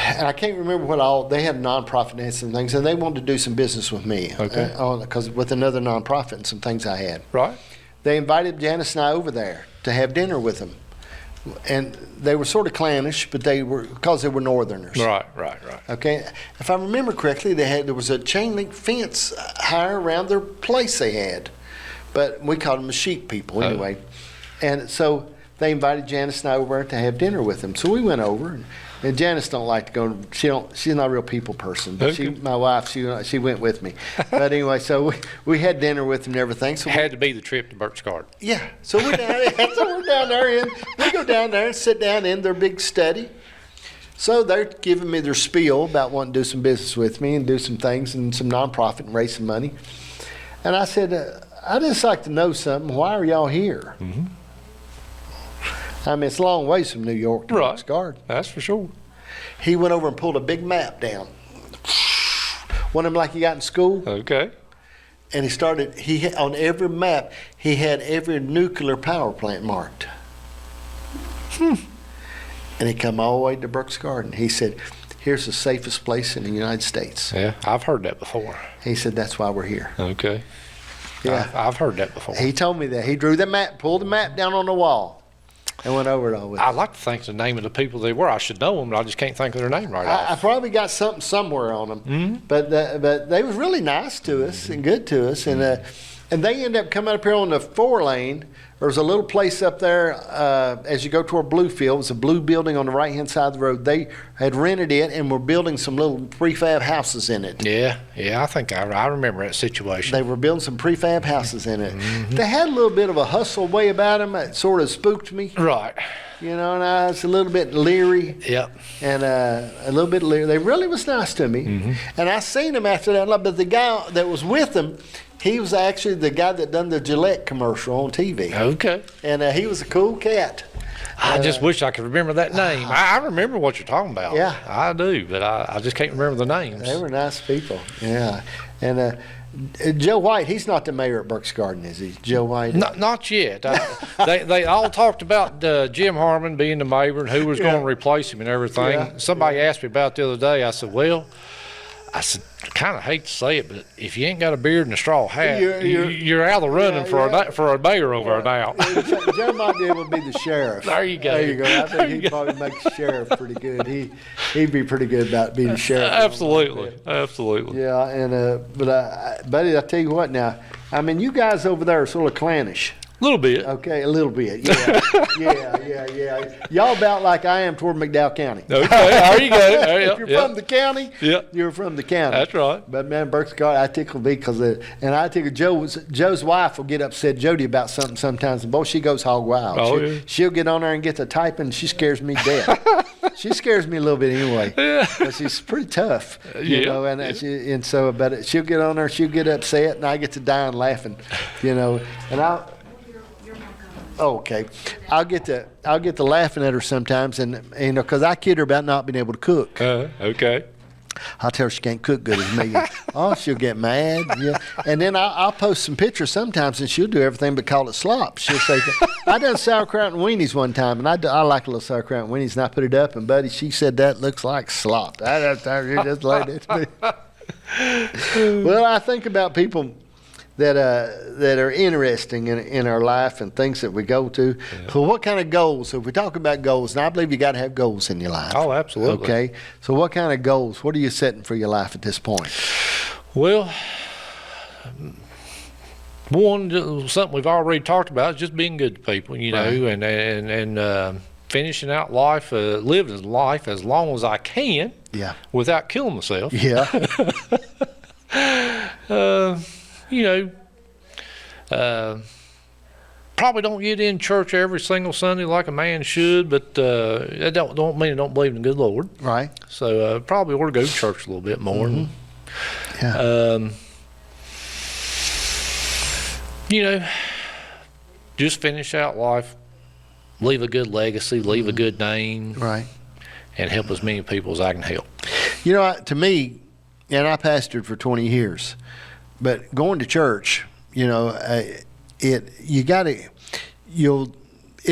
And I can't remember what all they had, a nonprofit and some things, and they wanted to do some business with me. Okay. Because with another nonprofit and some things I had. Right. They invited Janice and I over there to have dinner with them. And they were sort of clannish, but because they were Northerners. Right. Okay, if I remember correctly, there was a chain link fence higher around their place they had, but we called them the sheep people anyway. And so they invited Janice and I over to have dinner with them. So we went over, and Janice don't like to go. She's not a real people person, but my wife, she went with me. But anyway, so we had dinner with them and everything. So it had to be the trip to Birch Garden. Yeah, so we're down there, and we go down there and sit down in their big study. So they're giving me their spiel about wanting to do some business with me and do some things and some nonprofit and raise some money. And I said, I'd just like to know something. Why are y'all here? I mean, it's a long ways from New York to Burke's Garden. That's for sure. He went over and pulled a big map down. One of them like you got in school. Okay. And on every map, he had every nuclear power plant marked. And he come all the way to Burke's Garden. He said, here's the safest place in the United States. Yeah, I've heard that before. He said, that's why we're here. Okay. Yeah. I've heard that before. He told me that. He drew the map, pulled the map down on the wall, and went over it all with I'd like to think the name of the people they were. I should know them, but I just can't think of their name right I off. probably got something somewhere on them. But they was really nice to us and good to us. And they ended up coming up here on the 4-lane. There was a little place up there as you go toward Bluefield. It was a blue building on the right-hand side of the road. They had rented it and were building some little prefab houses in it. Yeah, I think I remember that situation. They were building some prefab houses in it. They had a little bit of a hustle way about them. It sort of spooked me. Right. And I was a little bit leery. Yep. And a little bit leery. They really was nice to me. And I seen them after that. But the guy that was with them, he was actually the guy that done the Gillette commercial on TV. Okay. And he was a cool cat. I just wish I could remember that name. I remember what you're talking about. Yeah. I do, but I just can't remember the names. They were nice people. Yeah. And Joe White, he's not the mayor at Burke's Garden, is he? Joe White? Not yet. They all talked about Jim Harmon being the mayor and who was going to replace him and everything. Yeah. Somebody asked me about it the other day. I said, well, I said, I kind of hate to say it, but if you ain't got a beard and a straw hat, You're- you're out of the running for a mayor over there now. Joe might be able to be the sheriff. There you go. There you go. I think he'd probably make the sheriff pretty good. He'd be pretty good about being the sheriff. Absolutely. Yeah, and buddy, I tell you what now. I mean, you guys over there are sort of clannish. A little bit. Okay, a little bit. Yeah, yeah. Y'all about like I am toward McDowell County. Okay, there you go. If you're from the county, you're from the county. That's right. But man, Berks God, I tickle me because, and I tickle Joe's wife will get upset Jody about something sometimes, and boy, she goes hog wild. Oh, She'll get on there and get to typing. She scares me dead. She scares me a little bit anyway. But she's pretty tough, you know. And so, but she'll get on there, she'll get upset, and I get to dying laughing, you know. And okay, I'll get to laughing at her sometimes, and you know, because I kid her about not being able to cook. Okay. I'll tell her she can't cook good as me. Oh, she'll get mad. Yeah. And then I'll post some pictures sometimes, and she'll do everything but call it slop. She'll say, I done sauerkraut and weenies one time, and I like a little sauerkraut and weenies, and I put it up, and buddy, she said that looks like slop. I just laid it to me. Well, I think about people that are interesting in our life and things that we go to. Yeah. So what kind of goals? So if we talk about goals, and I believe you got to have goals in your life. Oh, absolutely. Okay. So what kind of goals? What are you setting for your life at this point? Well, one, something we've already talked about is just being good to people, you know, and finishing out life, living life as long as I can. Yeah. Without killing myself. Yeah. You know, probably don't get in church every single Sunday like a man should, but that don't mean I don't believe in the good Lord. Right. So probably ought to go to church a little bit more. Mm-hmm. Yeah. You know, just finish out life, leave a good legacy, leave a good name. Right. And help as many people as I can help. You know, to me, and I pastored for 20 years, but going to church, you know, it'll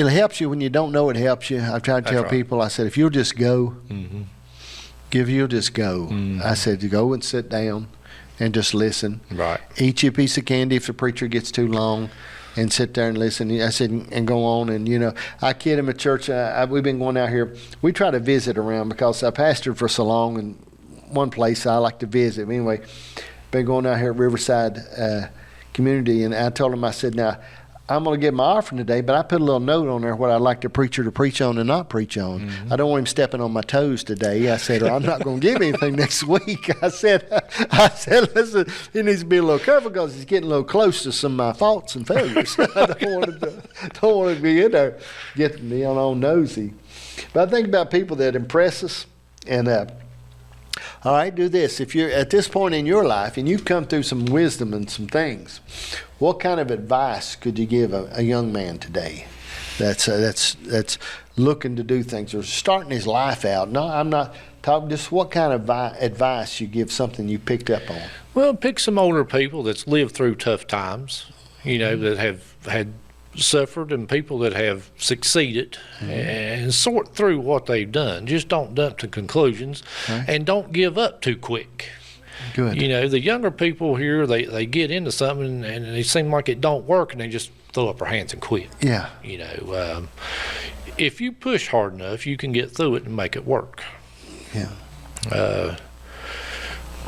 help you when you don't know it helps you. I've tried to tell people, I said, if you'll just go, you'll just go. I said, to go and sit down and just listen. Right. Eat you a piece of candy if the preacher gets too long, and sit there and listen. I said, and go on. And, you know, I kid him at church. We've been going out here. We try to visit around because I pastored for so long in one place I like to visit. Anyway, been going out here at Riverside Community, and I told him, I said, now, I'm going to give my offering today, but I put a little note on there what I'd like the preacher to preach on and not preach on. I don't want him stepping on my toes today. I said, I'm not going to give anything next week. I said, listen, he needs to be a little careful because he's getting a little close to some of my faults and failures. I don't want to be in there getting me on nosy. But I think about people that impress us, and all right, do this. If you're at this point in your life and you've come through some wisdom and some things, what kind of advice could you give a young man today that's looking to do things or starting his life out? No, I'm not talking. Just what kind of advice you give something you picked up on? Well, pick some older people that's lived through tough times, you know, that have had suffered, and people that have succeeded, and sort through what they've done. Just don't jump to conclusions, and don't give up too quick. Good. You know, the younger people here, they get into something and they seem like it don't work, and they just throw up their hands and quit. Yeah. You know, if you push hard enough, you can get through it and make it work. Yeah.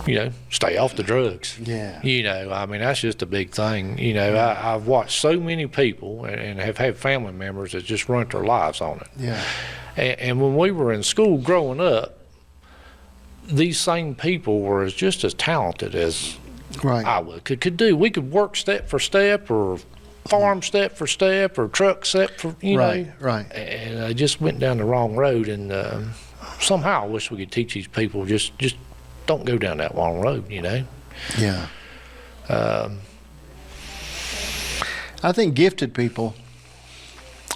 You know, stay off the drugs. Yeah. You know, I mean, that's just a big thing. You know, I've watched so many people and have had family members that just ruined their lives on it. Yeah. And when we were in school growing up, these same people were just as talented as I could do. We could work step for step, or farm step for step, or truck step for, you know. Right. And I just went down the wrong road. And somehow I wish we could teach these people just don't go down that long road, you know. Yeah. I think gifted people,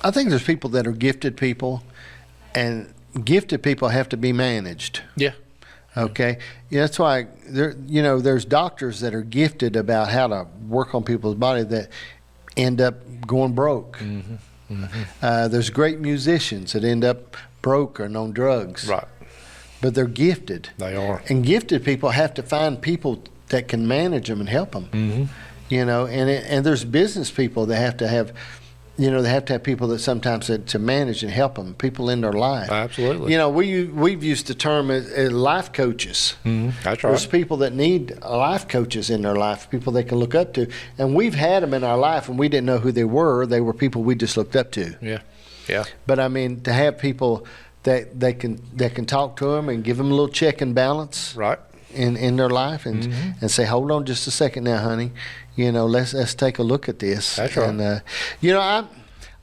I think there's people that are gifted people, and gifted people have to be managed. Yeah. Okay. Yeah, that's why there's doctors that are gifted about how to work on people's body that end up going broke. There's great musicians that end up broke or on drugs. Right. but they're gifted. They are. And gifted people have to find people that can manage them and help them. Mm-hmm. You know, and there's business people that have to have, you know, they have to have people that sometimes to manage and help them, people in their life. Absolutely. You know, we've used the term as life coaches. Mm-hmm. That's right. There's people that need life coaches in their life, people they can look up to. And we've had them in our life, and we didn't know who they were. They were people we just looked up to. Yeah. Yeah. But, I mean, to have people that can talk to them and give them a little check and balance Right. in their life and say, hold on just a second now, honey. You know, let's take a look at this. That's right. And, you know,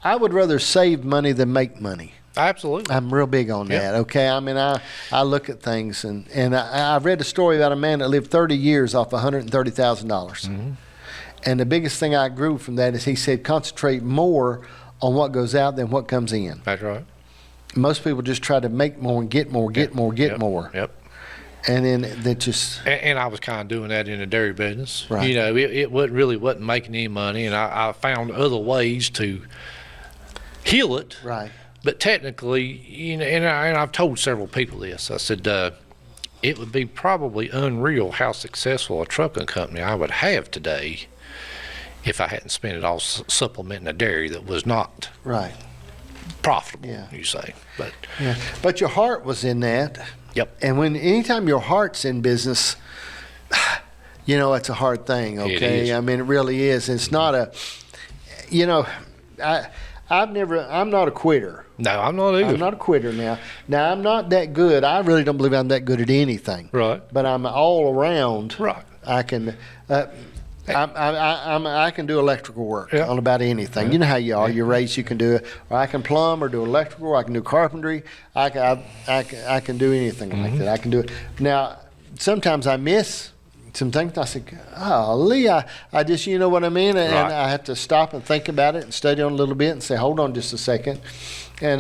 I would rather save money than make money. Absolutely. I'm real big on that, okay? I mean, I look at things, and I read a story about a man that lived 30 years off $130,000. And the biggest thing I grew from that is he said, concentrate more on what goes out than what comes in. That's right. Most people just try to make more and get more, get more. Yep. And then they just... And I was kind of doing that in the dairy business. Right. You know, it wasn't making any money, and I found other ways to heal it. Right. But technically, you know, and I've told several people this. I said, it would be probably unreal how successful a trucking company I would have today if I hadn't spent it all supplementing a dairy that was not Right. profitable, Yeah. you say. But Yeah. But your heart was in that. Yep. And anytime your heart's in business, you know, it's a hard thing, It okay? is. I mean, it really is. It's not a, you know, I'm not a quitter. no, I'm not either. I'm not a quitter now. Now, I'm not that good. I really don't believe I'm that good at anything. Right. But I'm all around. Right. I can, I can do electrical work Yeah. on about anything. You know how you are. You're raised, you can do it. Or I can plumb or do electrical. Or I can do carpentry. I can do anything like that. I can do it. Now, sometimes I miss some things. And I say, golly, I just, you know what I mean? And Right. I have to stop and think about it and study on it a little bit and say, hold on just a second. And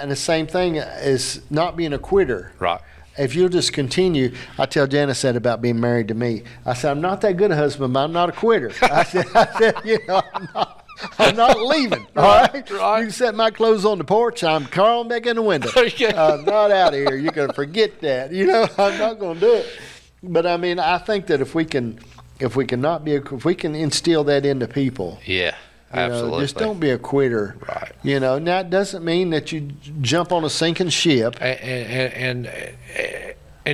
the same thing is not being a quitter. Right. If you'll just continue, I tell Janice that about being married to me. I said, I'm not that good a husband, but I'm not a quitter. I said, you know, I'm not leaving. All right? Right. You can set my clothes on the porch. I'm crawling back in the window. Yeah. I'm not out of here. You're going to forget that. You know, I'm not going to do it. But I mean, I think that if we can instill that into people, Yeah. you know, Absolutely. just don't be a quitter. Right. You know, now it doesn't mean that you jump on a sinking ship. And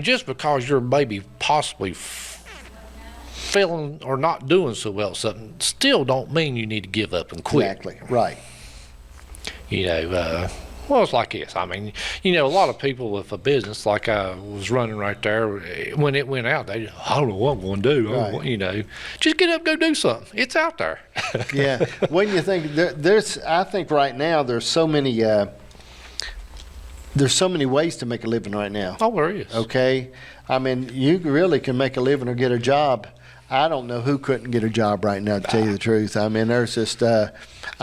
just because you're maybe possibly failing or not doing so well at something, still don't mean you need to give up and quit. Exactly. Right. You know, well, it's like this. I mean, you know, a lot of people with a business, like I was running right there, when it went out, they just, I don't know what I'm going to do. Right. You know, just get up, go do something. It's out there. Yeah. When you think I think right now there's so many ways to make a living right now. Oh, there is. Okay. I mean, you really can make a living or get a job. I don't know who couldn't get a job right now, to tell you the truth. I mean, there's just, I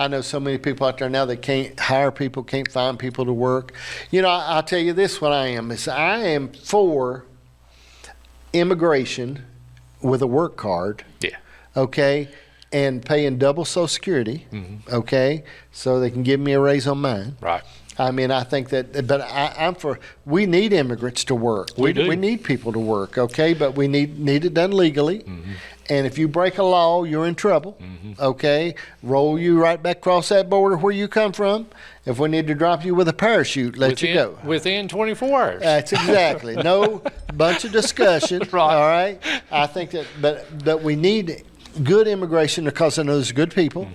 know so many people out there now that can't hire people, can't find people to work. You know, I'll tell you this, what I am is I am for immigration with a work card. Yeah. Okay, and paying double Social Security, okay, so they can give me a raise on mine. Right. I mean, I think that, but I'm for, we need immigrants to work. We do. We need people to work, okay, but we need it done legally. And if you break a law, you're in trouble, okay? Roll you right back across that border where you come from. If we need to drop you with a parachute, let you go. Within 24 hours. That's exactly. No bunch of discussion, Right. all right? I think that, but we need good immigration because I know there's good people.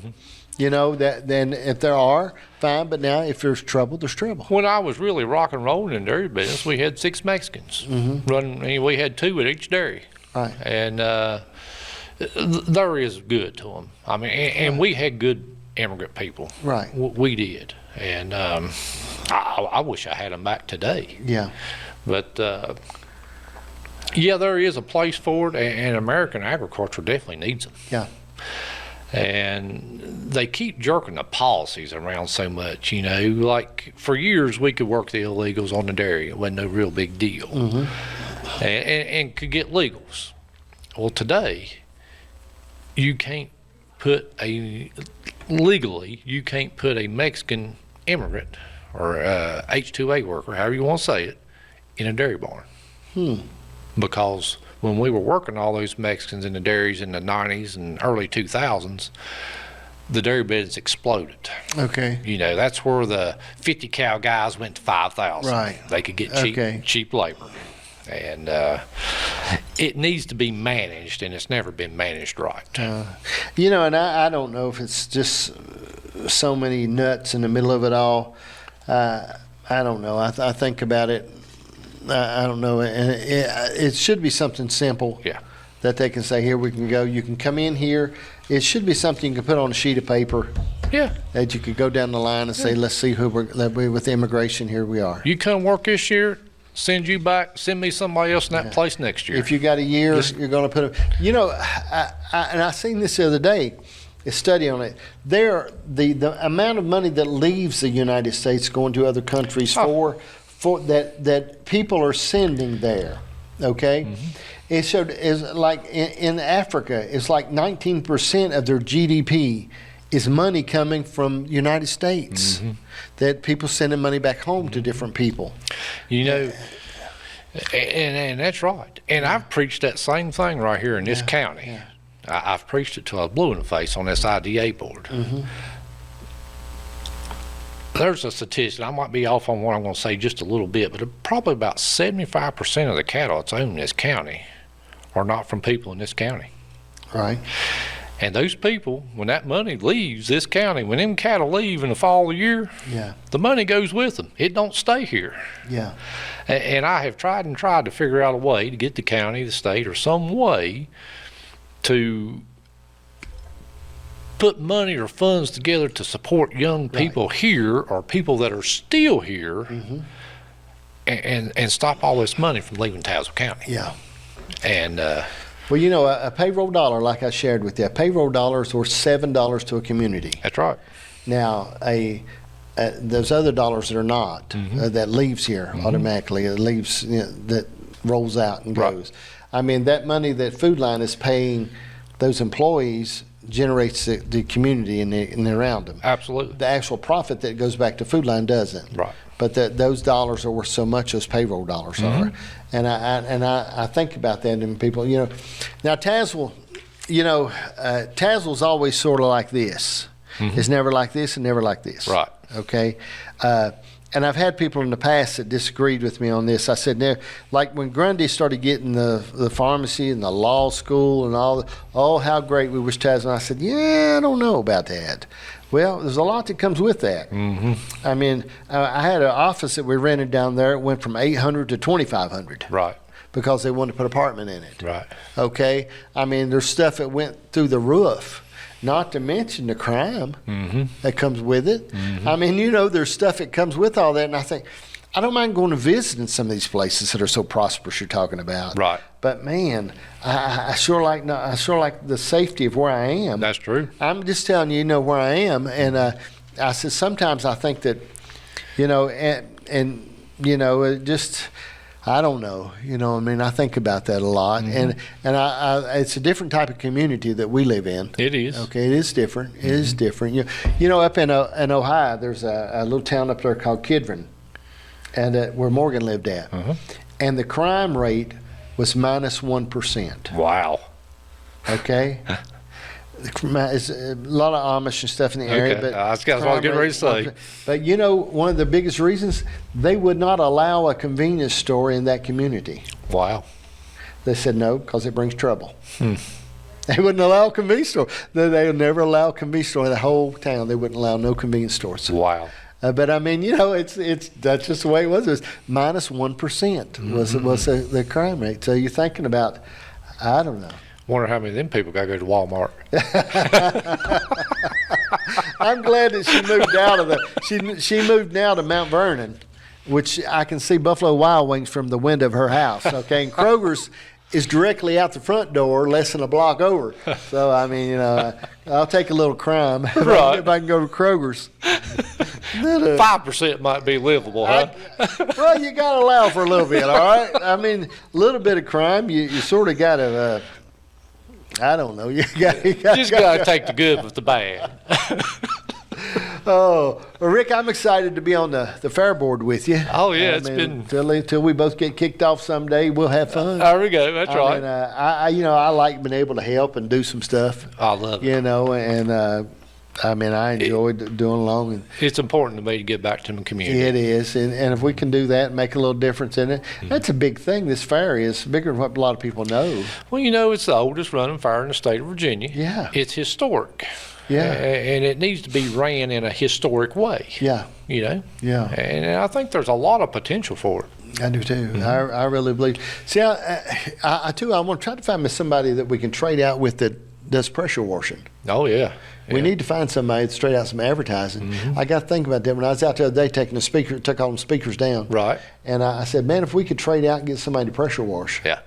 You know, that then if there are, fine. But now if there's trouble, there's trouble. When I was really rock and rolling in dairy business, we had 6 Mexicans running. And we had 2 at each dairy, Right. and there is good to them. I mean, and we had good immigrant people. Right. We did, and I wish I had them back today. Yeah. But yeah, there is a place for it, and American agriculture definitely needs them. Yeah. And they keep jerking the policies around so much, you know. Like for years, we could work the illegals on the dairy; it wasn't no real big deal, and could get legals. Well, today, you can't put legally you can't put a Mexican immigrant or H-2A worker, however you want to say it, in a dairy barn. Because when we were working all those Mexicans in the dairies in the 90s and early 2000s, the dairy beds exploded. Okay. You know, that's where the 50 cow guys went to 5,000. Right. They could get cheap labor. And it needs to be managed, and it's never been managed right. You know, and I don't know if it's just so many nuts in the middle of it all. I don't know. I think about it. I don't know. And it should be something simple. Yeah. That they can say, here we can go. You can come in here. It should be something you can put on a sheet of paper. Yeah. That you could go down the line and say, let's see who we're with immigration. Here we are. You come work this year, send you back, send me somebody else in that place next year. If you got a year, you're going to put you know, and I seen this the other day, a study on it. The amount of money that leaves the United States going to other countries for that people are sending there, okay? It showed is like in Africa, it's like 19% of their GDP is money coming from United States. That people sending money back home to different people. You know, and that's right. And I've preached that same thing right here in this county. I've preached it till I was blue in the face on this IDA board. There's a statistic, I might be off on what I'm going to say just a little bit, but probably about 75% of the cattle that's owned in this county are not from people in this county. Right. And those people, when that money leaves this county, when them cattle leave in the fall of the year, the money goes with them. It don't stay here. Yeah. And I have tried to figure out a way to get the county, the state, or some way to put money or funds together to support young people here or people that are still here and stop all this money from leaving Tazewell County. Yeah. And well, you know, a payroll dollar, like I shared with you, a payroll dollar is worth $7 to a community. That's right. Now, those other dollars that are not, that leaves here automatically, it leaves, you know, that rolls out and goes. I mean, that money that Food Line is paying those employees generates the community and around them. Absolutely. The actual profit that goes back to Food Line doesn't. Right. But those dollars are worth so much, those payroll dollars are. And I think about that, and people, you know, now Tazewell, you know, Tazewell's always sort of like this. It's never like this and never like this. Right. Okay. And I've had people in the past that disagreed with me on this. I said, now, like when Grundy started getting the pharmacy and the law school and all, how great we wish Tazewell. I said, yeah, I don't know about that. Well, there's a lot that comes with that. I mean, I had an office that we rented down there. It went from $800 to $2,500. Right. Because they wanted to put an apartment in it. Right. Okay. I mean, there's stuff that went through the roof. Not to mention the crime that comes with it. I mean, you know, there's stuff that comes with all that, and I think I don't mind going to visit in some of these places that are so prosperous you're talking about. Right. But man, I sure like the safety of where I am. That's true. I'm just telling you, you know, where I am, and I said sometimes I think that, you know, and you know, it just. I don't know, you know. I mean, I think about that a lot, and I it's a different type of community that we live in. It is. Okay, it is different. It is different. You know, up in Ohio, there's a little town up there called Kidron, and where Morgan lived at, and the crime rate was -1%. Wow. Okay. It's a lot of Amish and stuff in the area. Okay. But That's what I was getting ready to say. But you know, one of the biggest reasons, they would not allow a convenience store in that community. Wow. They said no, because it brings trouble. They wouldn't allow a convenience store. They would never allow a convenience store in the whole town. They wouldn't allow no convenience stores. Wow. But I mean, you know, it's that's just the way it was. It was -1% was the crime rate. So you're thinking about, I don't know. Wonder how many of them people got to go to Walmart. I'm glad that she moved out of she moved now to Mount Vernon, which I can see Buffalo Wild Wings from the window of her house. Okay, and Kroger's is directly out the front door, less than a block over. So I mean, you know, I'll take a little crime if I can go to Kroger's. 5% might be livable, huh? Well, you got to allow for a little bit, all right? I mean, a little bit of crime, you sort of got to. I don't know. You just got to take the good with the bad. Oh, well, Rick, I'm excited to be on the fair board with you. Oh, yeah, it's been... Till we both get kicked off someday, we'll have fun. There we go, that's right. I like being able to help and do some stuff. I love it. You know, and I enjoyed doing along. And it's important to me to get back to the community. it is, and if we can do that and make a little difference in it, that's a big thing. This fair is bigger than what a lot of people know. Well, you know, it's the oldest running fair in the state of Virginia. Yeah. It's historic. Yeah. And it needs to be ran in a historic way. Yeah. You know? Yeah. And I think there's a lot of potential for it. I do too. I really believe. See, I want to try to find me somebody that we can trade out with that does pressure washing. Oh, yeah. We need to find somebody to straight out some advertising. I got to think about that. When I was out the other day taking took all them speakers down. Right. And I said, man, if we could trade out and get somebody to pressure wash. Yeah.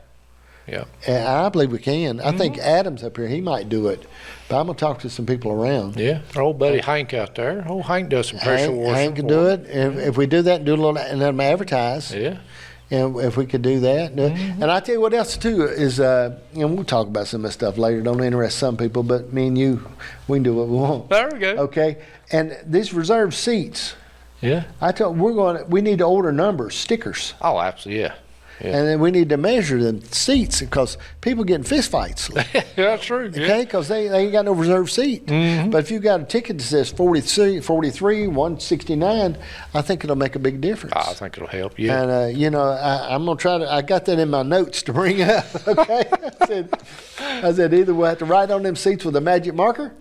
Yeah. And I believe we can. I think Adam's up here. He might do it. But I'm going to talk to some people around. Yeah. Our old buddy Hank out there. Old Hank does some pressure washing. Hank can do it. If we do that and do a little, and let them advertise. Yeah. And if we could do that. And I tell you what else too is, we'll talk about some of this stuff later. Don't interest some people, but me and you, we can do what we want. There we go. Okay. And these reserved seats, Yeah. we need to order numbers, stickers. Oh, absolutely. Yeah. Yeah. And then we need to measure the seats because people get in fist fights. That's true. Yeah. Okay, because they ain't got no reserved seat. But if you've got a ticket that says 43, 169, I think it'll make a big difference. I think it'll help you. Yeah. And, I'm going to try to, I got that in my notes to bring up, okay? I said either we'll have to write on them seats with a magic marker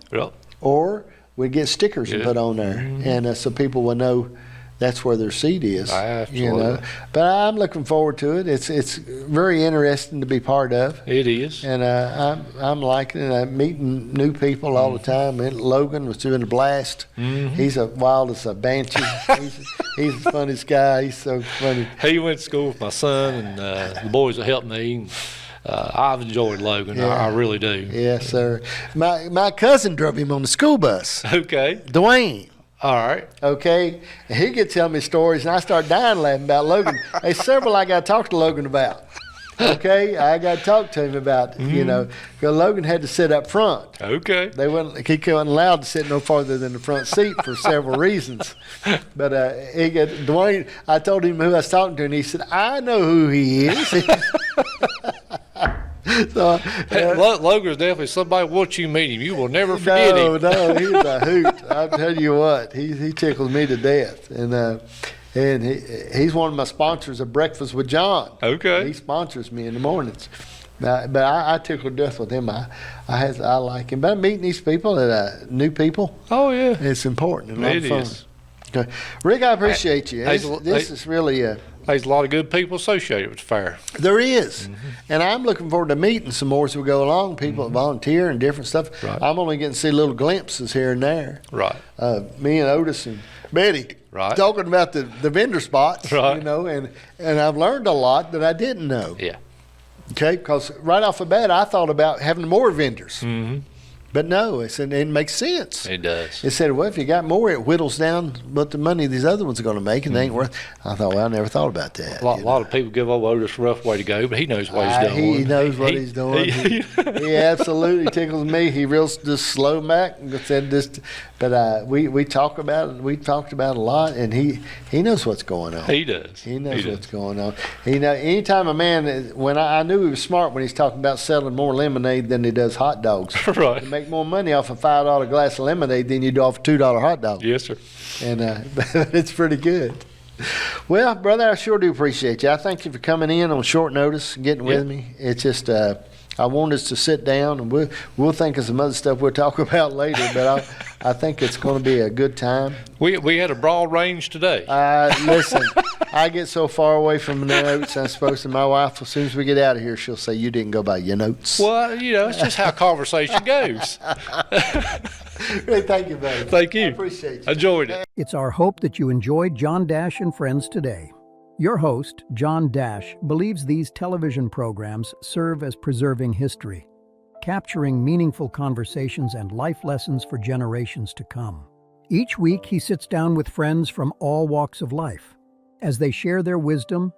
or we get stickers and put on there. And so people will know that's where their seat is. Absolutely. But I'm looking forward to it. It's very interesting to be part of. It is. And I'm liking it. I'm meeting new people all the time. And Logan was doing a blast. He's as wild as a banshee. He's the funniest guy. He's so funny. He went to school with my son, and the boys will help me. I've enjoyed Logan. Yeah. I really do. Yes, sir. My cousin drove him on the school bus. Okay. Dwayne. All right. Okay, and he gets telling me stories, and I start dying laughing about Logan. There's several I got to talk to Logan about. Okay, I got to talk to him about, because Logan had to sit up front. Okay. He wasn't allowed to sit no farther than the front seat for several reasons. But Dwayne, I told him who I was talking to, and he said, I know who he is. So, Logan's definitely somebody. Once you meet him, you will never forget him. No, he's a hoot. I'll tell you what, he tickles me to death, and he's one of my sponsors of Breakfast with John. Okay, he sponsors me in the mornings. But I tickle to death with him. I like him. But I'm meeting these people, new people. Oh yeah, it's important. And a lot of fun. Is. Okay. Rick, I appreciate you. This is really there's a lot of good people associated with the fair. There is. And I'm looking forward to meeting some more as we go along, people that volunteer and different stuff. Right. I'm only getting to see little glimpses here and there. Right. Me and Otis and Betty talking about the vendor spots, and I've learned a lot that I didn't know. Yeah. Okay, because right off the bat, I thought about having more vendors. But no, it makes sense. It does. It said, well, if you got more, it whittles down what the money these other ones are going to make, and they ain't worth. I thought, well, I never thought about that. A lot of people give old Otis a rough way to go, but he knows what he's doing. He knows what he's doing. He absolutely tickles me. He real just slow back and said this, but we talk about it. We talked about it a lot, and he knows what's going on. He does. He knows what's going on. Anytime a man, when I knew he was smart when he's talking about selling more lemonade than he does hot dogs. Right. To make more money off a $5 glass of lemonade than you do off a $2 hot dog. Yes, sir. And it's pretty good. Well, brother, I sure do appreciate you. I thank you for coming in on short notice and getting with me. It's just I want us to sit down, and we'll think of some other stuff we'll talk about later, but I think it's going to be a good time. We had a broad range today. Listen, I get so far away from the notes I'm supposed to. My wife, as soon as we get out of here, she'll say, you didn't go by your notes. Well, it's just how conversation goes. Hey, thank you, buddy. Thank you. I appreciate you. Enjoyed it. It's our hope that you enjoyed John Dash and Friends today. Your host, John Dash, believes these television programs serve as preserving history, capturing meaningful conversations and life lessons for generations to come. Each week, he sits down with friends from all walks of life as they share their wisdom,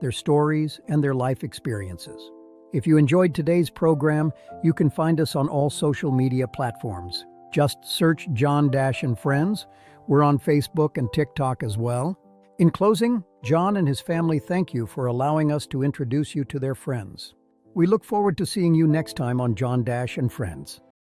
their stories, and their life experiences. If you enjoyed today's program, you can find us on all social media platforms. Just search John Dash and Friends. We're on Facebook and TikTok as well. In closing, John and his family thank you for allowing us to introduce you to their friends. We look forward to seeing you next time on John Dash and Friends.